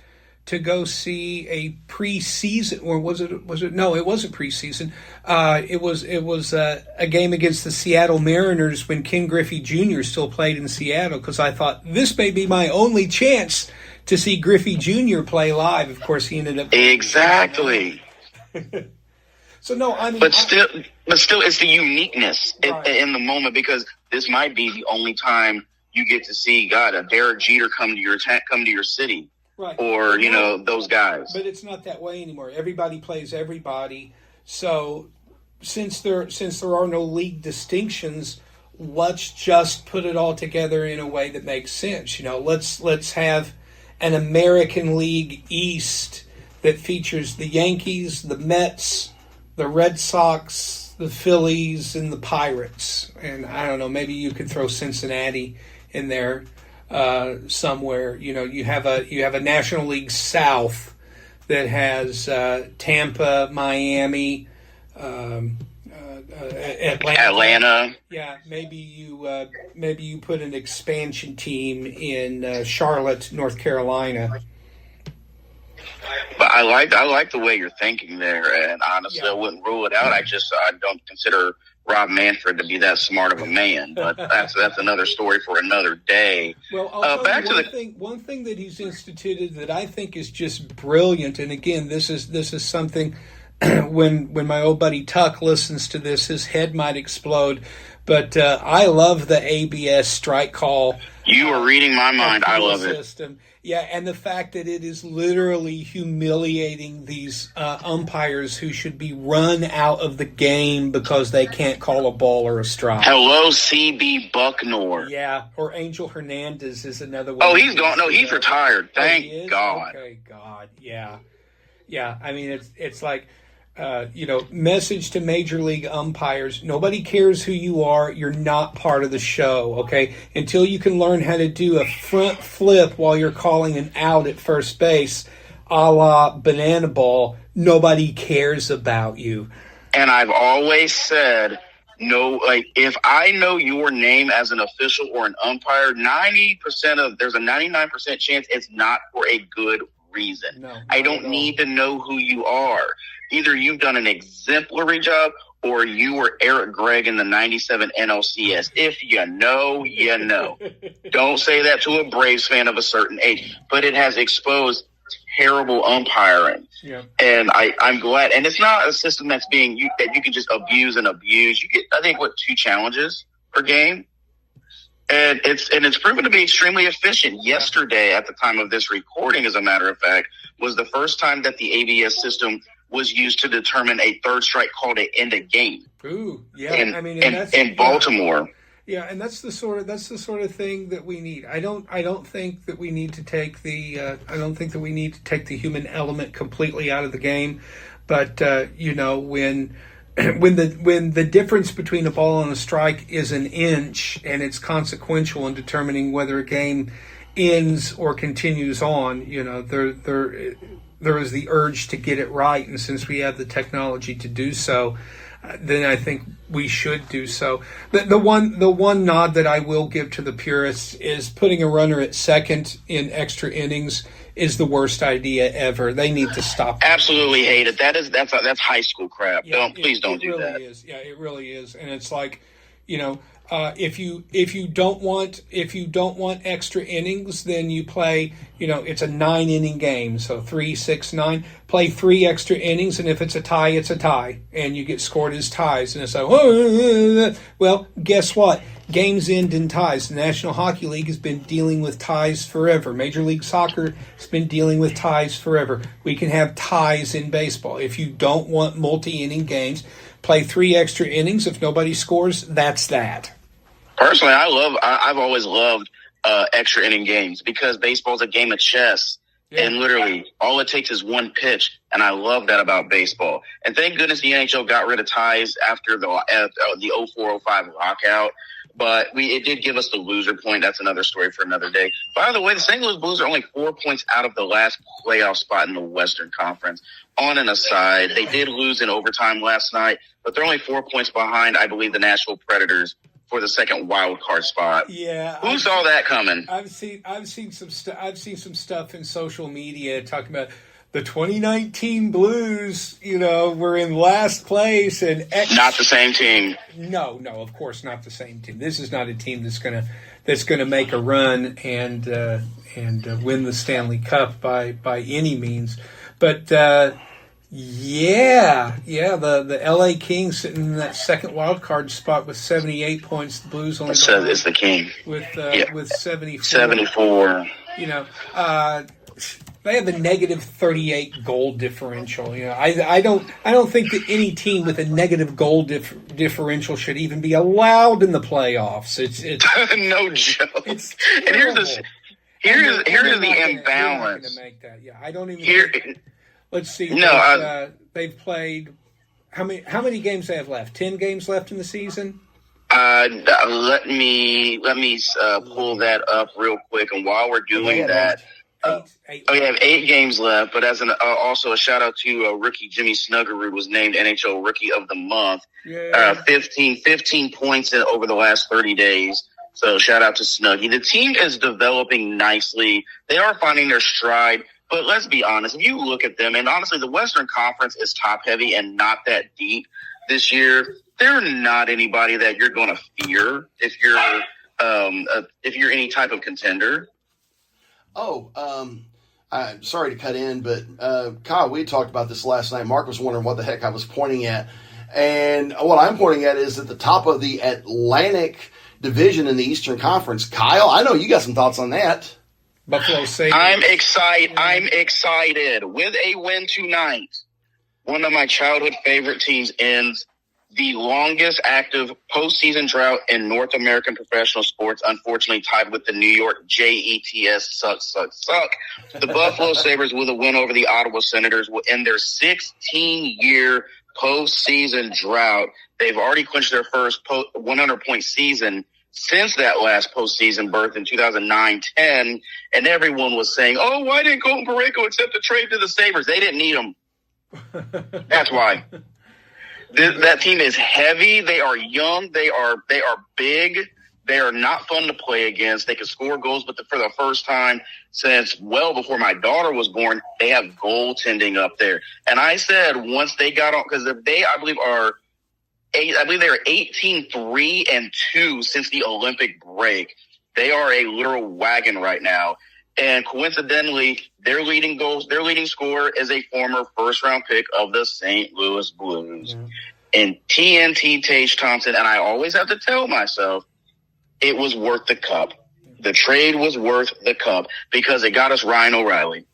[SPEAKER 2] to go see a preseason, or was it? No, it wasn't preseason. It was a game against the Seattle Mariners when Ken Griffey Jr. still played in Seattle, because I thought this may be my only chance to see Griffey Jr. play live. Of course, he ended up
[SPEAKER 3] exactly.
[SPEAKER 2] So no, I mean,
[SPEAKER 3] but still, it's the uniqueness in the moment, because this might be the only time you get to see a Derek Jeter come to your city.
[SPEAKER 2] Right.
[SPEAKER 3] Or, those guys.
[SPEAKER 2] But it's not that way anymore. Everybody plays everybody. So since there are no league distinctions, let's just put it all together in a way that makes sense. Let's have an American League East that features the Yankees, the Mets, the Red Sox, the Phillies, and the Pirates. And I don't know, maybe you could throw Cincinnati in there. Somewhere, you have a National League South that has Tampa, Miami,
[SPEAKER 3] Atlanta.
[SPEAKER 2] Yeah, maybe you put an expansion team in Charlotte, North Carolina.
[SPEAKER 3] But I like the way you're thinking there, and honestly, I wouldn't rule it out. I don't consider Rob Manfred to be that smart of a man, but that's another story for another day.
[SPEAKER 2] Well, I'll tell you one thing that he's instituted that I think is just brilliant. And again, this is something when my old buddy Tuck listens to this, his head might explode. But I love the ABS strike call.
[SPEAKER 3] You are reading my mind. I love
[SPEAKER 2] system. It. Yeah, and the fact that it is literally humiliating these umpires who should be run out of the game because they can't call a ball or a strike.
[SPEAKER 3] Hello, C.B. Bucknor.
[SPEAKER 2] Yeah, or Angel Hernandez is another one.
[SPEAKER 3] Oh, he's gone. No, he's retired. Thank God.
[SPEAKER 2] Okay, God. Yeah. Yeah, I mean, it's like... message to major league umpires. Nobody cares who you are. You're not part of the show, okay? Until you can learn how to do a front flip while you're calling an out at first base, a la banana ball, nobody cares about you.
[SPEAKER 3] And I've always said, if I know your name as an official or an umpire, there's a 99% chance it's not for a good reason.
[SPEAKER 2] No,
[SPEAKER 3] I don't need to know who you are. Either you've done an exemplary job or you were Eric Gregg in the 97 NLCS. If you know, you know. Don't say that to a Braves fan of a certain age. But it has exposed terrible umpiring.
[SPEAKER 2] Yeah. And
[SPEAKER 3] I'm glad. And it's not a system that you can just abuse and abuse. You get, I think, 2 challenges per game. And it's proven to be extremely efficient. Yesterday, at the time of this recording, as a matter of fact, was the first time that the ABS system was used to determine a third strike call to end a game.
[SPEAKER 2] Ooh, yeah.
[SPEAKER 3] In Baltimore.
[SPEAKER 2] Yeah, and that's the sort of thing that we need. I don't think that we need to take the human element completely out of the game, but when the difference between a ball and a strike is an inch and it's consequential in determining whether a game ends or continues on, there is the urge to get it right, and since we have the technology to do so, then I think we should do so. The one nod that I will give to the purists is putting a runner at second in extra innings is the worst idea ever. They need to stop that.
[SPEAKER 3] Absolutely hate it. That's high school crap.
[SPEAKER 2] Yeah,
[SPEAKER 3] Please don't do that.
[SPEAKER 2] It really is. Yeah, it really is. And it's like, if you don't want extra innings, then you play, it's a 9-inning game, so 3, 6, 9. Play 3 extra innings, and if it's a tie, it's a tie, and you get scored as ties. And it's like, well, guess what? Games end in ties. The National Hockey League has been dealing with ties forever. Major League Soccer has been dealing with ties forever. We can have ties in baseball. If you don't want multi-inning games, play 3 extra innings. If nobody scores, that's that.
[SPEAKER 3] Personally, I've always loved extra inning games because baseball's a game of chess. Yeah. And literally, all it takes is one pitch, and I love that about baseball. And thank goodness the NHL got rid of ties after the 04-05 lockout. But it did give us the loser point. That's another story for another day. By the way, the St. Louis Blues are only 4 points out of the last playoff spot in the Western Conference. On an aside, they did lose in overtime last night, but they're only 4 points behind, I believe, the Nashville Predators for the second wild card spot.
[SPEAKER 2] Yeah,
[SPEAKER 3] who saw that coming?
[SPEAKER 2] I've seen some some stuff in social media talking about the 2019 Blues. Were in last place and
[SPEAKER 3] not the same team.
[SPEAKER 2] No, of course not the same team. This is not a team that's gonna make a run and win the Stanley Cup by any means. But the LA Kings sitting in that second wild card spot with 78 points. The Blues only
[SPEAKER 3] it's the King
[SPEAKER 2] with 74.
[SPEAKER 3] 74.
[SPEAKER 2] They have a negative 38 goal differential. I don't think that any team with a negative goal differential should even be allowed in the playoffs. It's
[SPEAKER 3] no joke.
[SPEAKER 2] It's
[SPEAKER 3] here's the imbalance.
[SPEAKER 2] Make that. Yeah, I don't even. Let's see.
[SPEAKER 3] No,
[SPEAKER 2] they've played. How many games they have left? 10 games left in the season.
[SPEAKER 3] Let me pull that up real quick. And while we're doing that. We have 8 games left, but as also a shout out to rookie Jimmy Snuggerud was named NHL Rookie of the Month. 15 points over the last 30 days. So shout out to Snuggy. The team is developing nicely. They are finding their stride, but let's be honest. If you look at them, and honestly, the Western Conference is top heavy and not that deep this year. They're not anybody that you're going to fear if you're any type of contender.
[SPEAKER 1] I'm sorry to cut in, but Kyle, we talked about this last night. Mark was wondering what the heck I was pointing at. And what I'm pointing at is at the top of the Atlantic Division in the Eastern Conference. Kyle, I know you got some thoughts on that.
[SPEAKER 2] Buffalo Sabres.
[SPEAKER 3] I'm excited. With a win tonight, one of my childhood favorite teams ends the longest active postseason drought in North American professional sports, unfortunately tied with the New York Jets. Suck. The Buffalo Sabres, with a win over the Ottawa Senators, will end their 16-year postseason drought. They've already clinched their first 100-point season since that last postseason berth in 2009-10, and everyone was saying, oh, why didn't Colton Parayko accept the trade to the Sabres? They didn't need him. That's why. That team is heavy. They are young. They are big. They are not fun to play against. They can score goals, but for the first time since well before my daughter was born, they have goaltending up there. And I said once they got on, because they, I believe they are 18-3-2 since the Olympic break. They are a literal wagon right now. And coincidentally, their leading scorer is a former first-round pick of the St. Louis Blues. Mm-hmm. And TNT Tage Thompson, and I always have to tell myself, it was worth the cup. The trade was worth the cup because it got us Ryan O'Reilly.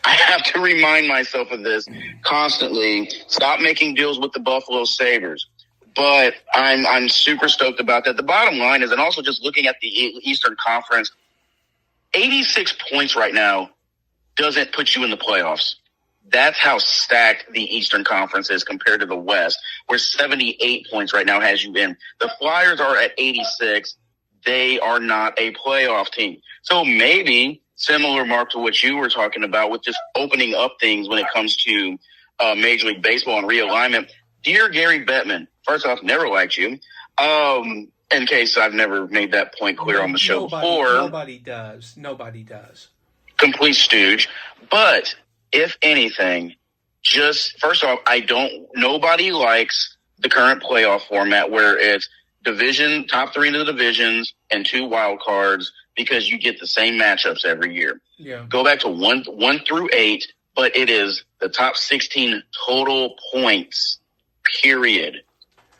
[SPEAKER 3] I have to remind myself of this constantly. Stop making deals with the Buffalo Sabres. But I'm super stoked about that. The bottom line is, and also just looking at the Eastern Conference, 86 points right now doesn't put you in the playoffs. That's how stacked the Eastern Conference is compared to the West, where 78 points right now has you in. The Flyers are at 86. They are not a playoff team. So maybe similar, Mark, to what you were talking about with just opening up things when it comes to Major League Baseball and realignment. Dear Gary Bettman, first off, never liked you. In case I've never made that point clear on the show before.
[SPEAKER 2] Nobody does.
[SPEAKER 3] Complete stooge. But if anything, just first off, nobody likes the current playoff format where it's division, top 3 in the divisions and 2 wild cards because you get the same matchups every year.
[SPEAKER 2] Yeah.
[SPEAKER 3] Go back to 1 through 8, but it is the top 16 total points, period.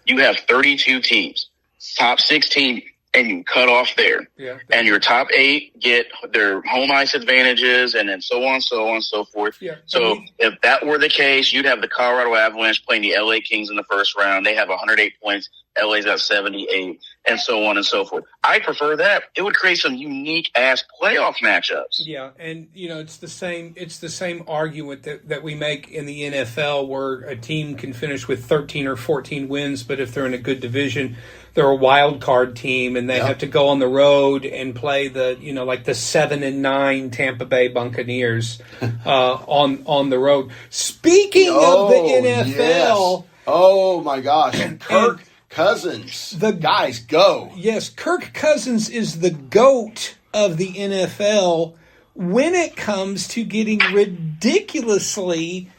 [SPEAKER 3] You have 32 teams. Top 16, and you cut off there.
[SPEAKER 2] Yeah,
[SPEAKER 3] and your top 8 get their home ice advantages, and then so on, so forth.
[SPEAKER 2] Yeah.
[SPEAKER 3] So if that were the case, you'd have the Colorado Avalanche playing the LA Kings in the first round. They have 108 points. LA's got 78, and so on and so forth. I prefer that. It would create some unique ass playoff matchups.
[SPEAKER 2] Yeah, and it's the same argument that we make in the NFL, where a team can finish with 13 or 14 wins, but if they're in a good division, they're a wild card team, and they have to go on the road and play the like the 7-9 Tampa Bay Buccaneers on the road. Speaking of the NFL,
[SPEAKER 1] yes. Oh my gosh, Kirk Cousins,
[SPEAKER 2] the
[SPEAKER 1] guys go.
[SPEAKER 2] Yes, Kirk Cousins is the GOAT of the NFL when it comes to getting ridiculously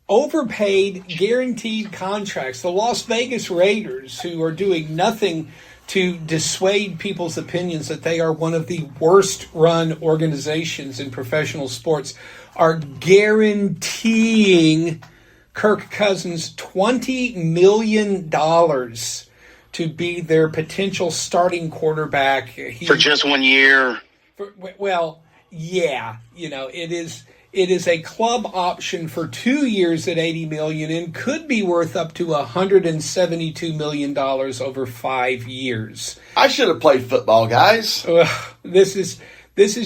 [SPEAKER 2] overpaid, guaranteed contracts. The Las Vegas Raiders, who are doing nothing to dissuade people's opinions that they are one of the worst-run organizations in professional sports, are guaranteeing Kirk Cousins $20 million to be their potential starting quarterback.
[SPEAKER 3] For just 1 year?
[SPEAKER 2] Well, yeah. It is a club option for 2 years at $80 million and could be worth up to $172 million over 5 years.
[SPEAKER 1] I should have played football, guys.
[SPEAKER 2] This is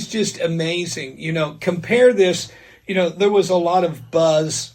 [SPEAKER 2] just amazing. Compare this. There was a lot of buzz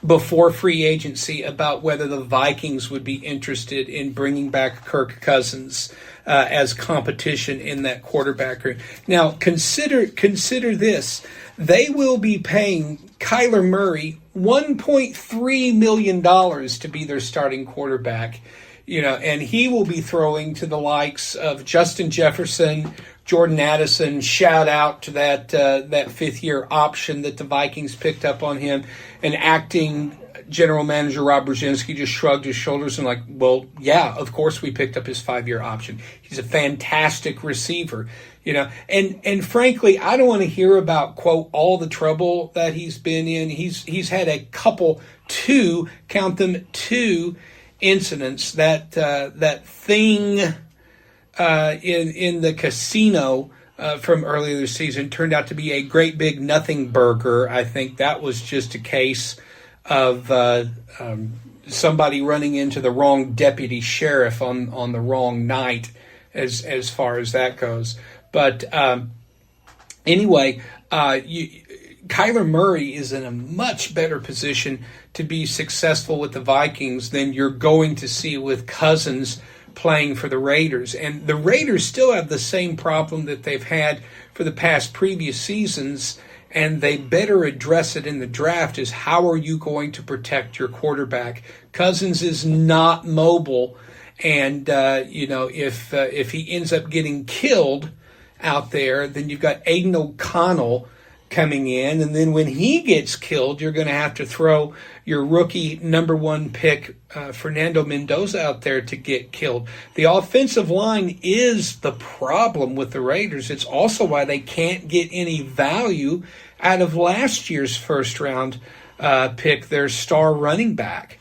[SPEAKER 2] before free agency about whether the Vikings would be interested in bringing back Kirk Cousins as competition in that quarterback room. Now, consider this. They will be paying Kyler Murray $1.3 million to be their starting quarterback, and he will be throwing to the likes of Justin Jefferson, Jordan Addison. Shout out to that fifth-year option that the Vikings picked up on him. And acting general manager Rob Brzezinski just shrugged his shoulders and well, yeah, of course we picked up his 5-year option. He's a fantastic receiver, And frankly, I don't want to hear about, quote, all the trouble that he's been in. He's had a couple, two incidents. That thing in the casino from earlier this season turned out to be a great big nothing burger. I think that was just a case of somebody running into the wrong deputy sheriff on the wrong night, as far as that goes. But anyway, Kyler Murray is in a much better position to be successful with the Vikings than you're going to see with Cousins playing for the Raiders. And the Raiders still have the same problem that they've had for the past previous seasons, and they better address it in the draft, is how are you going to protect your quarterback? Cousins is not mobile, and if he ends up getting killed out there, then you've got Aiden O'Connell coming in, and then when he gets killed, you're going to have to throw your rookie number 1 pick, Fernando Mendoza, out there to get killed. The offensive line is the problem with the Raiders. It's also why they can't get any value out of last year's first-round pick, their star running back.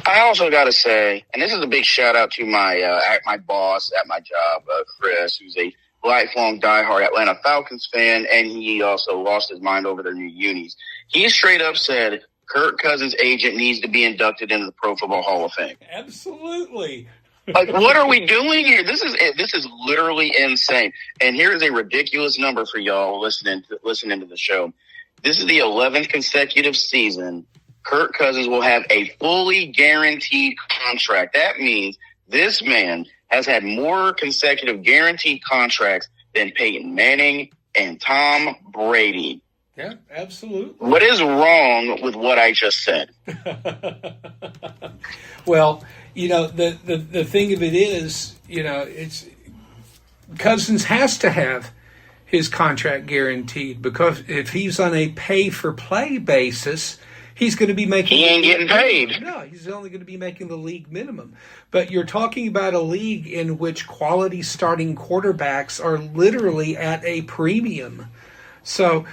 [SPEAKER 3] I also got to say, and this is a big shout-out to my boss at my job, Chris, who's a lifelong diehard Atlanta Falcons fan, and he also lost his mind over their new unis. He straight up said Kirk Cousins' agent needs to be inducted into the Pro Football Hall of Fame.
[SPEAKER 2] Absolutely.
[SPEAKER 3] What are we doing here? This is literally insane. And here is a ridiculous number for y'all listening to the show. This is the 11th consecutive season Kirk Cousins will have a fully guaranteed contract. That means this man has had more consecutive guaranteed contracts than Peyton Manning and Tom Brady.
[SPEAKER 2] Yeah, absolutely.
[SPEAKER 3] What is wrong with what I just said?
[SPEAKER 2] Well, the thing of it is, it's Cousins has to have his contract guaranteed, because if he's on a pay-for-play basis, he's going to be making...
[SPEAKER 3] He ain't getting paid.
[SPEAKER 2] No, he's only going to be making the league minimum. But you're talking about a league in which quality starting quarterbacks are literally at a premium. So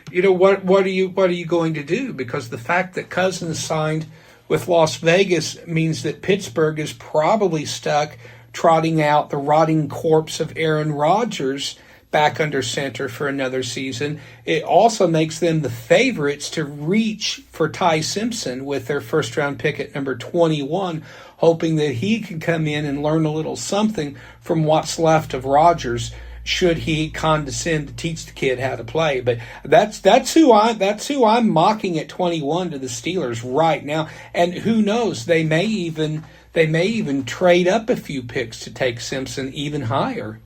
[SPEAKER 2] what are you going to do? Because the fact that Cousins signed with Las Vegas means that Pittsburgh is probably stuck trotting out the rotting corpse of Aaron Rodgers back under center for another season. It also makes them the favorites to reach for Ty Simpson with their first-round pick at number 21, hoping that he can come in and learn a little something from what's left of Rodgers, should he condescend to teach the kid how to play. But that's who I'm mocking at 21 to the Steelers right now. And who knows, they may even trade up a few picks to take Simpson even higher.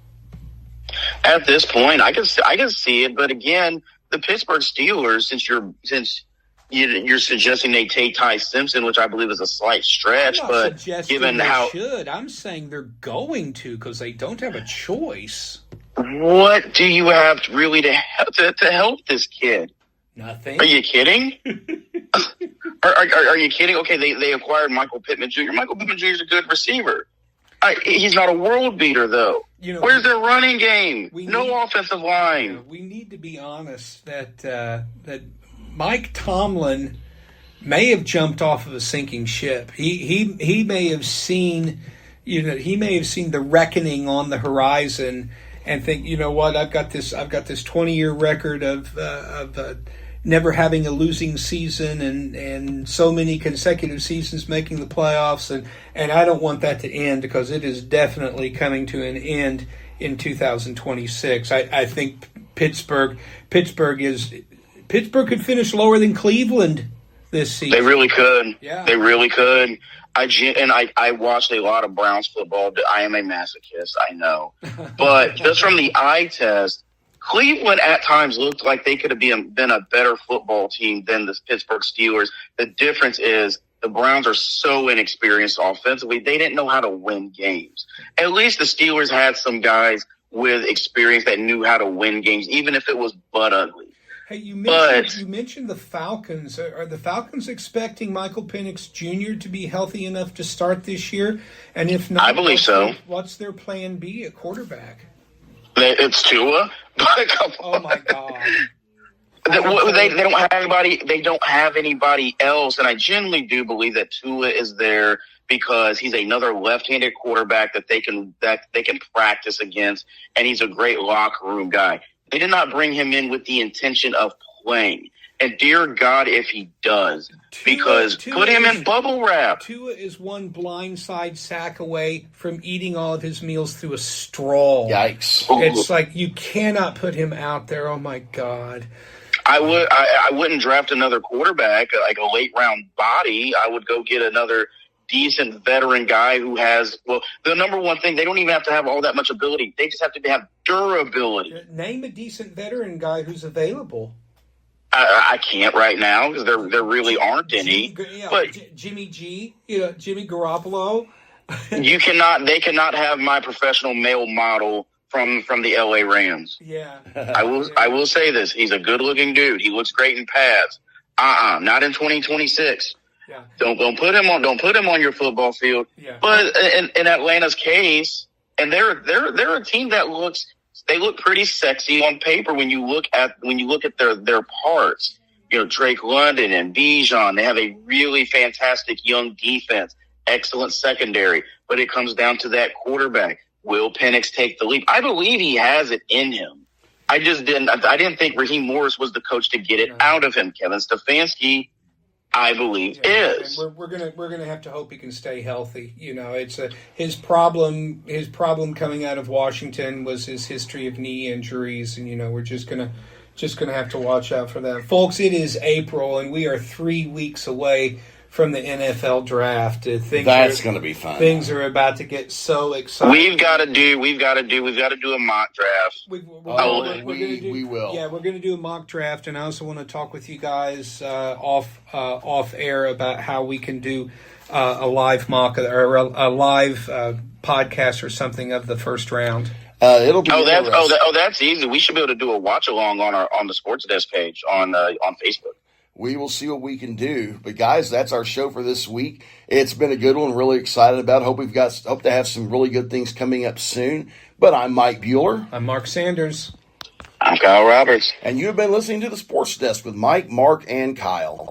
[SPEAKER 3] At this point, I can see it, but again, the Pittsburgh Steelers, since you're suggesting they take Ty Simpson, which I believe is a slight stretch,
[SPEAKER 2] I'm not
[SPEAKER 3] but
[SPEAKER 2] suggesting
[SPEAKER 3] given
[SPEAKER 2] they
[SPEAKER 3] how
[SPEAKER 2] should, I'm saying they're going to, because they don't have a choice.
[SPEAKER 3] what do you have really to help this kid?
[SPEAKER 2] Nothing.
[SPEAKER 3] Are you kidding? Are you kidding? Okay, they acquired Michael Pittman Jr. Michael Pittman Jr. is a good receiver. He's not a world beater, though. Where's their running game? No offensive line.
[SPEAKER 2] We need to be honest that Mike Tomlin may have jumped off of a sinking ship. He may have seen, the reckoning on the horizon and think, you know what, I've got this 20-year record of never having a losing season and so many consecutive seasons making the playoffs, and I don't want that to end, because it is definitely coming to an end in 2026. I think Pittsburgh could finish lower than Cleveland this season.
[SPEAKER 3] They really could.
[SPEAKER 2] Yeah.
[SPEAKER 3] They really could. I watched a lot of Browns football. I am a masochist, I know. But just from the eye test, Cleveland at times looked like they could have been a better football team than the Pittsburgh Steelers. The difference is the Browns are so inexperienced offensively, they didn't know how to win games. At least the Steelers had some guys with experience that knew how to win games, even if it was butt ugly.
[SPEAKER 2] Hey, you mentioned the Falcons. Are the Falcons expecting Michael Penix Jr. to be healthy enough to start this year? And if not,
[SPEAKER 3] I believe so.
[SPEAKER 2] What's their plan B at quarterback?
[SPEAKER 3] It's Tua.
[SPEAKER 2] Oh my God!
[SPEAKER 3] They don't have anybody. They don't have anybody else, and I genuinely do believe that Tua is there because he's another left-handed quarterback that they can practice against, and he's a great locker room guy. They did not bring him in with the intention of playing. And dear God, if he does, because put him in bubble wrap.
[SPEAKER 2] Tua is one blindside sack away from eating all of his meals through a straw.
[SPEAKER 1] Yikes.
[SPEAKER 2] It's like you cannot put him out there. Oh, my God.
[SPEAKER 3] I wouldn't draft another quarterback, like a late-round body. I would go get another decent veteran guy who has, the number one thing, they don't even have to have all that much ability. They just have to have durability.
[SPEAKER 2] Name a decent veteran guy who's available.
[SPEAKER 3] I can't right now because there really aren't any. But
[SPEAKER 2] Jimmy G, Jimmy Garoppolo.
[SPEAKER 3] They cannot have my professional male model from the LA Rams.
[SPEAKER 2] Yeah.
[SPEAKER 3] I will say this. He's a good looking dude. He looks great in pads. Not in 2026.
[SPEAKER 2] Yeah.
[SPEAKER 3] Don't put him on your football field.
[SPEAKER 2] Yeah.
[SPEAKER 3] But in Atlanta's case, and they're a team that they look pretty sexy on paper when you look at their parts. Drake London and Bijan, they have a really fantastic young defense, excellent secondary, but it comes down to that quarterback. Will Penix take the leap? I believe he has it in him. I didn't think Raheem Morris was the coach to get it out of him. Kevin Stefanski, I believe, is.
[SPEAKER 2] And we're gonna have to hope he can stay healthy. It's his problem. His problem coming out of Washington was his history of knee injuries, and we're just gonna have to watch out for that, folks. It is April, and we are 3 weeks away from the NFL draft.
[SPEAKER 1] That's going to be fun.
[SPEAKER 2] Things are about to get so exciting.
[SPEAKER 3] We've got to do a mock draft.
[SPEAKER 2] We
[SPEAKER 1] will.
[SPEAKER 2] Yeah, we're going to do a mock draft, and I also want to talk with you guys off air about how we can do a live mock or a live podcast or something of the first round.
[SPEAKER 1] It'll be.
[SPEAKER 3] That's easy. We should be able to do a watch along on the Sports Desk page on Facebook.
[SPEAKER 1] We will see what we can do. But guys, that's our show for this week. It's been a good one. Really excited about it. Hope to have some really good things coming up soon. But I'm Mike Bueller.
[SPEAKER 2] I'm Mark Sanders.
[SPEAKER 3] I'm Kyle Roberts.
[SPEAKER 1] And you have been listening to the Sports Desk with Mike, Mark, and Kyle.